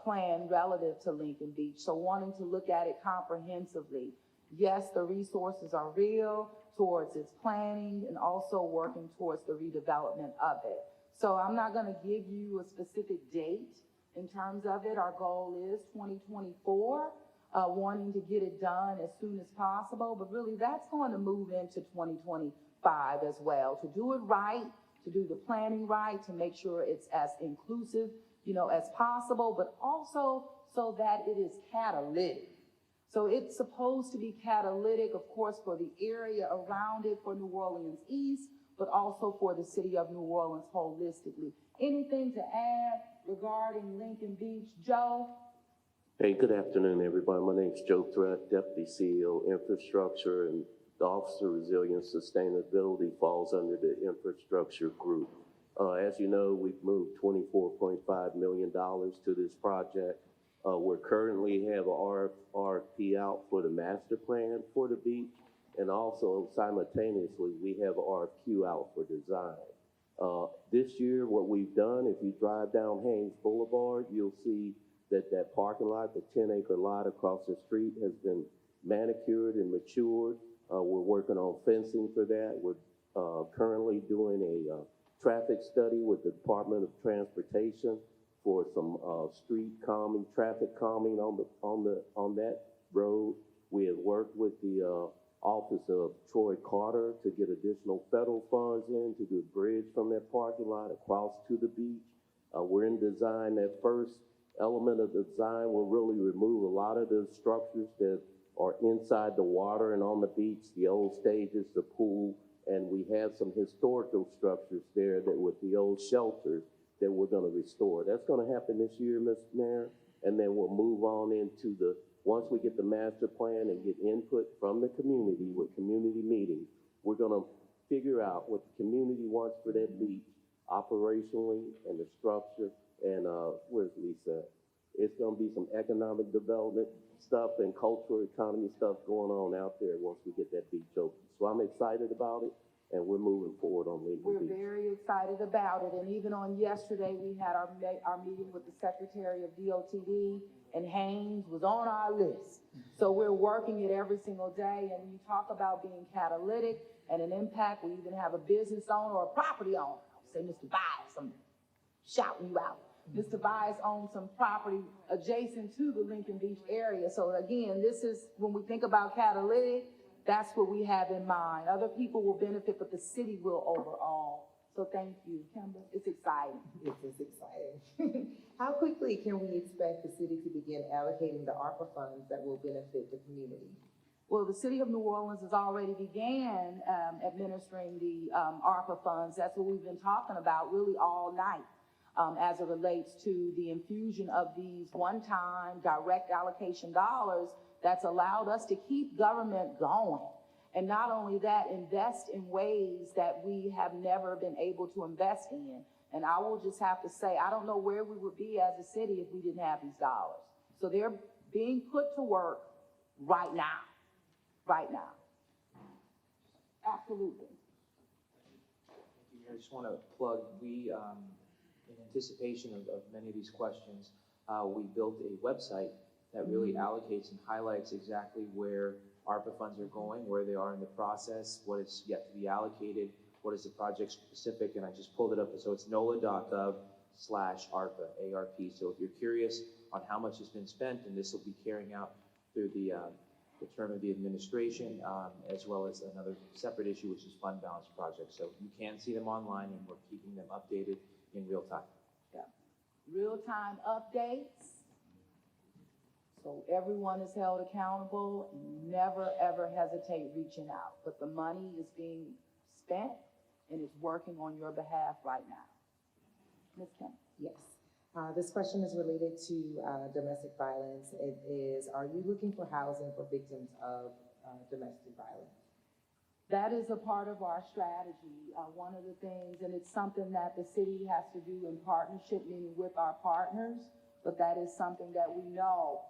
plan relative to Lincoln Beach. So wanting to look at it comprehensively. Yes, the resources are real towards its planning and also working towards the redevelopment of it. So I'm not going to give you a specific date in terms of it. Our goal is 2024. Wanting to get it done as soon as possible, but really that's going to move into 2025 as well. To do it right, to do the planning right, to make sure it's as inclusive, as possible, but also so that it is catalytic. So it's supposed to be catalytic, of course, for the area around it, for New Orleans East, but also for the city of New Orleans holistically. Anything to add regarding Lincoln Beach, Joe? Hey, good afternoon, everybody. My name is Joe Threat, Deputy CEO, Infrastructure, and the Office of Resilience Sustainability falls under the Infrastructure Group. As you know, we've moved $24.5 million to this project. We currently have an RFP out for the master plan for the beach, and also simultaneously, we have an RFQ out for design. This year, what we've done, if you drive down Haynes Boulevard, you'll see that parking lot, the 10-acre lot across the street, has been manicured and matured. We're working on fencing for that. We're currently doing a traffic study with the Department of Transportation for some street calming, traffic calming on that road. We have worked with the Office of Troy Carter to get additional federal funds in to do a bridge from that parking lot across to the beach. We're in design. That first element of the design will really remove a lot of the structures that are inside the water and on the beach, the old stages, the pool, and we have some historical structures there that with the old shelters that we're going to restore. That's going to happen this year, Mr. Mayor, and then we'll move on into once we get the master plan and get input from the community with community meetings, we're going to figure out what the community wants for that beach operationally and the structure. And where's Lisa? It's going to be some economic development stuff and cultural economy stuff going on out there once we get that beach open. So I'm excited about it, and we're moving forward on Lincoln Beach. We're very excited about it. And even on yesterday, we had our meeting with the Secretary of DOTD, and Haynes was on our list. So we're working it every single day. And you talk about being catalytic and an impact. We even have a business owner or a property owner. I'll say, Mr. Bias, I'm shouting you out. Mr. Bias owns some property adjacent to the Lincoln Beach area. So again, this is, when we think about catalytic, that's what we have in mind. Other people will benefit, but the city will overall. So thank you, Kimber. It's exciting. It is exciting. How quickly can we expect the city to begin allocating the ARPA funds that will benefit the community? Well, the city of New Orleans has already began administering the ARPA funds. That's what we've been talking about really all night. As it relates to the infusion of these one-time direct allocation dollars that's allowed us to keep government going. And not only that, invest in ways that we have never been able to invest in. And I will just have to say, I don't know where we would be as a city if we didn't have these dollars. So they're being put to work right now, right now. Absolutely. I just want to plug, we, in anticipation of many of these questions, we built a website that really allocates and highlights exactly where ARPA funds are going, where they are in the process, what is yet to be allocated, what is the project specific, and I just pulled it up. So it's NOLA.gov/ARPA, ARP. So if you're curious on how much has been spent, and this will be carrying out through the term of the administration, as well as another separate issue, which is fund balance projects. So you can see them online, and we're keeping them updated in real time. Yeah. Real-time updates. So everyone is held accountable. Never, ever hesitate reaching out. But the money is being spent, and it's working on your behalf right now. Ms. Kim. Yes. This question is related to domestic violence. It is, are you looking for housing for victims of domestic violence? That is a part of our strategy. One of the things, and it's something that the city has to do in partnership, meaning with our partners, but that is something that we know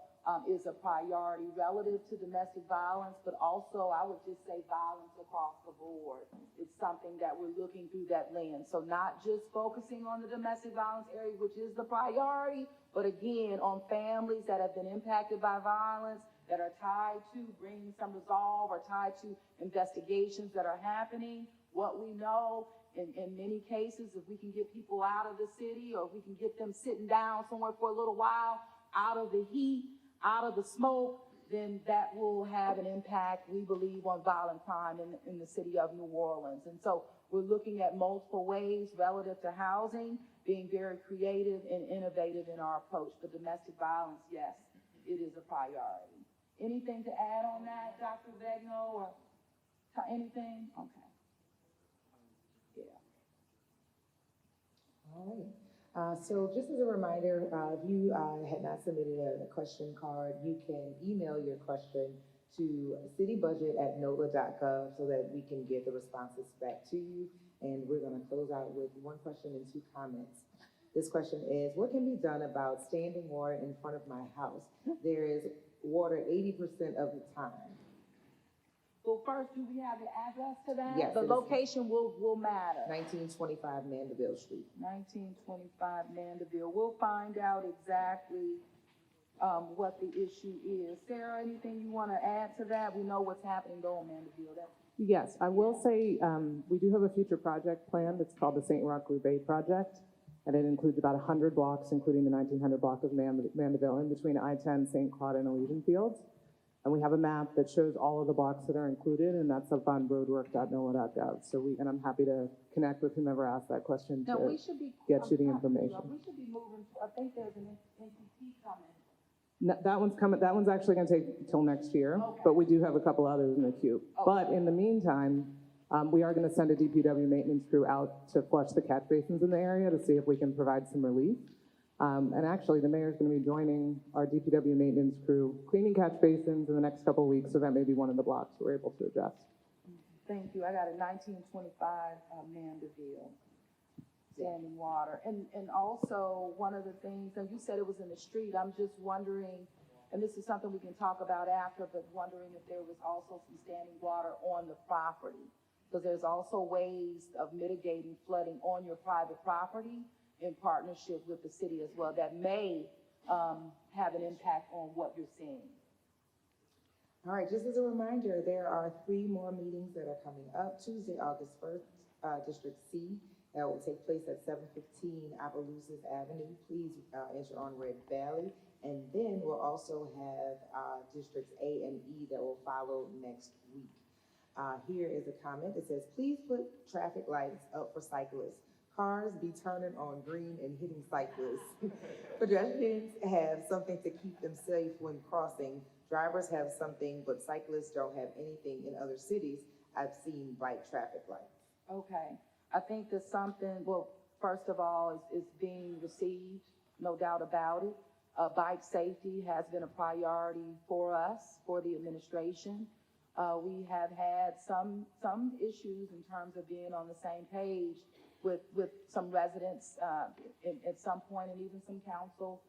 is a priority relative to domestic violence, but also I would just say violence across the board. It's something that we're looking through that lens. So not just focusing on the domestic violence area, which is the priority, but again, on families that have been impacted by violence, that are tied to bringing some resolve or tied to investigations that are happening. What we know in many cases, if we can get people out of the city, or if we can get them sitting down somewhere for a little while, out of the heat, out of the smoke, then that will have an impact, we believe, on violent crime in the city of New Orleans. And so we're looking at multiple ways relative to housing, being very creative and innovative in our approach. But domestic violence, yes, it is a priority. Anything to add on that, Dr. Vegno, or anything? Okay. Yeah. All right. So just as a reminder, if you had not submitted a question card, you can email your question to citybudget@nola.gov so that we can get the responses back to you. And we're going to close out with one question and two comments. This question is, what can be done about standing water in front of my house? There is water 80% of the time. Well, first, do we have the address to that? Yes. The location will matter. 1925 Mandeville Street. 1925 Mandeville. We'll find out exactly what the issue is. Sarah, anything you want to add to that? We know what's happening though in Mandeville. Yes, I will say we do have a future project planned. It's called the St. Roch Loop 8 project, and it includes about 100 blocks, including the 1900 block of Mandeville, in between I-10, St. Claude, and Elysian Fields. And we have a map that shows all of the blocks that are included, and that's up on roadwork.nola.gov. So I'm happy to connect with whomever asked that question to get you the information. We should be moving. I think there's an NCT coming. No, that one's coming. That one's actually going to take till next year, but we do have a couple others in the queue. But in the meantime, we are going to send a DPW maintenance crew out to flush the catch basins in the area to see if we can provide some relief. And actually, the mayor's going to be joining our DPW maintenance crew cleaning catch basins in the next couple of weeks, so that may be one of the blocks we're able to address. Thank you. I got a 1925 Mandeville. Standing water. And also, one of the things, and you said it was in the street, I'm just wondering, and this is something we can talk about after, but wondering if there was also some standing water on the property. Because there's also ways of mitigating flooding on your private property in partnership with the city as well that may have an impact on what you're seeing. All right, just as a reminder, there are 3 more meetings that are coming up. Tuesday, August 1st, District C. That will take place at 715 Opelousas Avenue. Please enter on Red Valley. And then we'll also have Districts A and E that will follow next week. Here is a comment. It says, please put traffic lights up for cyclists. Cars be turning on green and hitting cyclists. Pedestrians have something to keep them safe when crossing. Drivers have something, but cyclists don't have anything. In other cities, I've seen bike traffic lights. Okay. I think that something, well, first of all, is being received, no doubt about it. Bike safety has been a priority for us, for the administration. We have had some issues in terms of being on the same page with some residents at some point, and even some council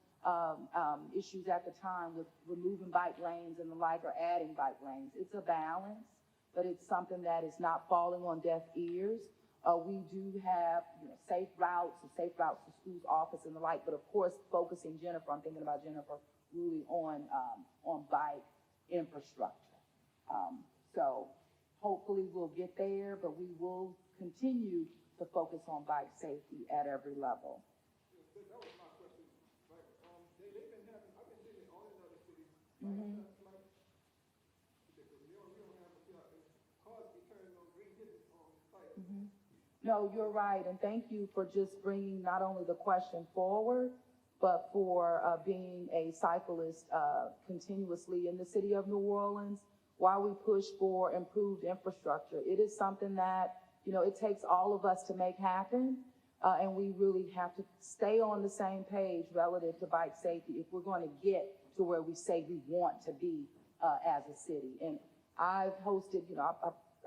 issues at the time with removing bike lanes and the like, or adding bike lanes. It's a balance, but it's something that is not falling on deaf ears. We do have, safe routes to school's office and the like, but of course, focusing Jennifer, I'm thinking about Jennifer, really on bike infrastructure. So hopefully we'll get there, but we will continue to focus on bike safety at every level. Mm-hmm. Mm-hmm. No, you're right, and thank you for just bringing not only the question forward, but for being a cyclist continuously in the city of New Orleans while we push for improved infrastructure. It is something that, it takes all of us to make happen, and we really have to stay on the same page relative to bike safety if we're going to get to where we say we want to be as a city. And I've hosted,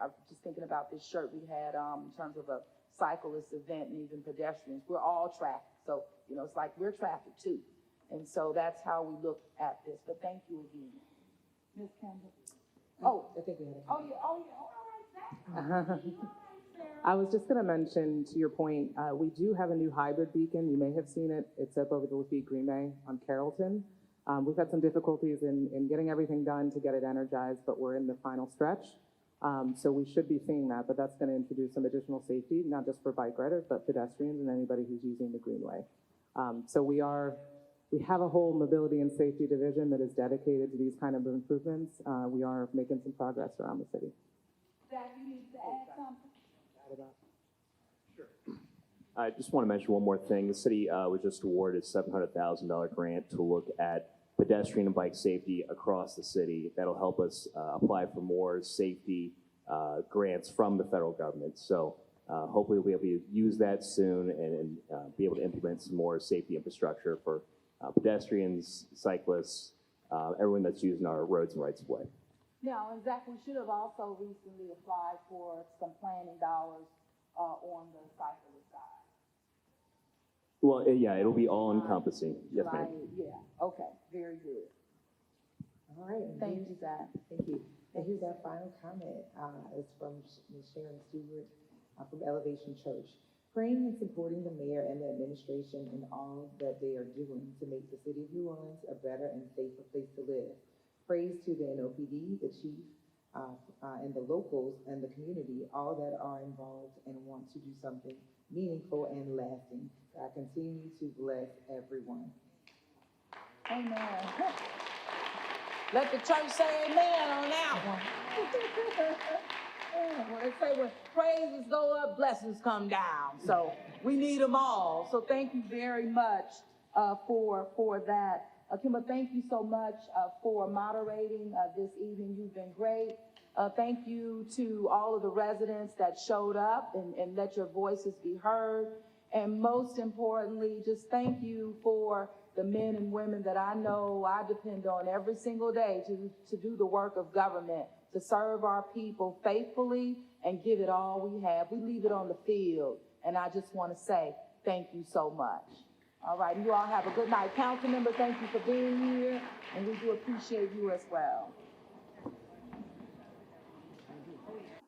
I'm just thinking about this shirt we had in terms of a cyclist event and even pedestrians. We're all traffic. So, it's like we're traffic too. And so that's how we look at this. But thank you again. Ms. Campbell. Oh, I think we had a oh, yeah. All right, I was just going to mention, to your point, we do have a new hybrid beacon. You may have seen it. It's up over the Lafitte Green Bay on Carrollton. We've had some difficulties in getting everything done to get it energized, but we're in the final stretch. So we should be seeing that, but that's going to introduce some additional safety, not just for bike riders, but pedestrians and anybody who's using the Greenway. So we have a whole mobility and safety division that is dedicated to these kind of improvements. We are making some progress around the city. Zach, you need to add something? I just want to mention one more thing. The city was just awarded a $700,000 grant to look at pedestrian and bike safety across the city. That'll help us apply for more safety grants from the federal government. So hopefully we'll be able to use that soon and be able to implement some more safety infrastructure for pedestrians, cyclists, everyone that's using our roads and rights of way. Now, and Zach, we should have also recently applied for some planning dollars on the cyclist side. Well, yeah, it'll be all encompassing. Yes, ma'am. Yeah, okay, very good. All right. Thank you, Zach. Thank you. And here's our final comment. It's from Ms. Sharon Stewart from Elevation Church. Praying and supporting the mayor and the administration in all that they are doing to make the city of New Orleans a better and safer place to live. Praise to the NOPD, the chief, and the locals and the community, all that are involved and want to do something meaningful and lasting. God continue to bless everyone. Amen. Let the church say amen on that one. When they say when praises go up, blessings come down. So we need them all. So thank you very much for that. Kimba, thank you so much for moderating this evening. You've been great. Thank you to all of the residents that showed up and let your voices be heard. And most importantly, just thank you for the men and women that I know I depend on every single day to do the work of government, to serve our people faithfully and give it all we have. We leave it on the field. And I just want to say thank you so much. All right, you all have a good night. Council members, thank you for being here, and we do appreciate you as well.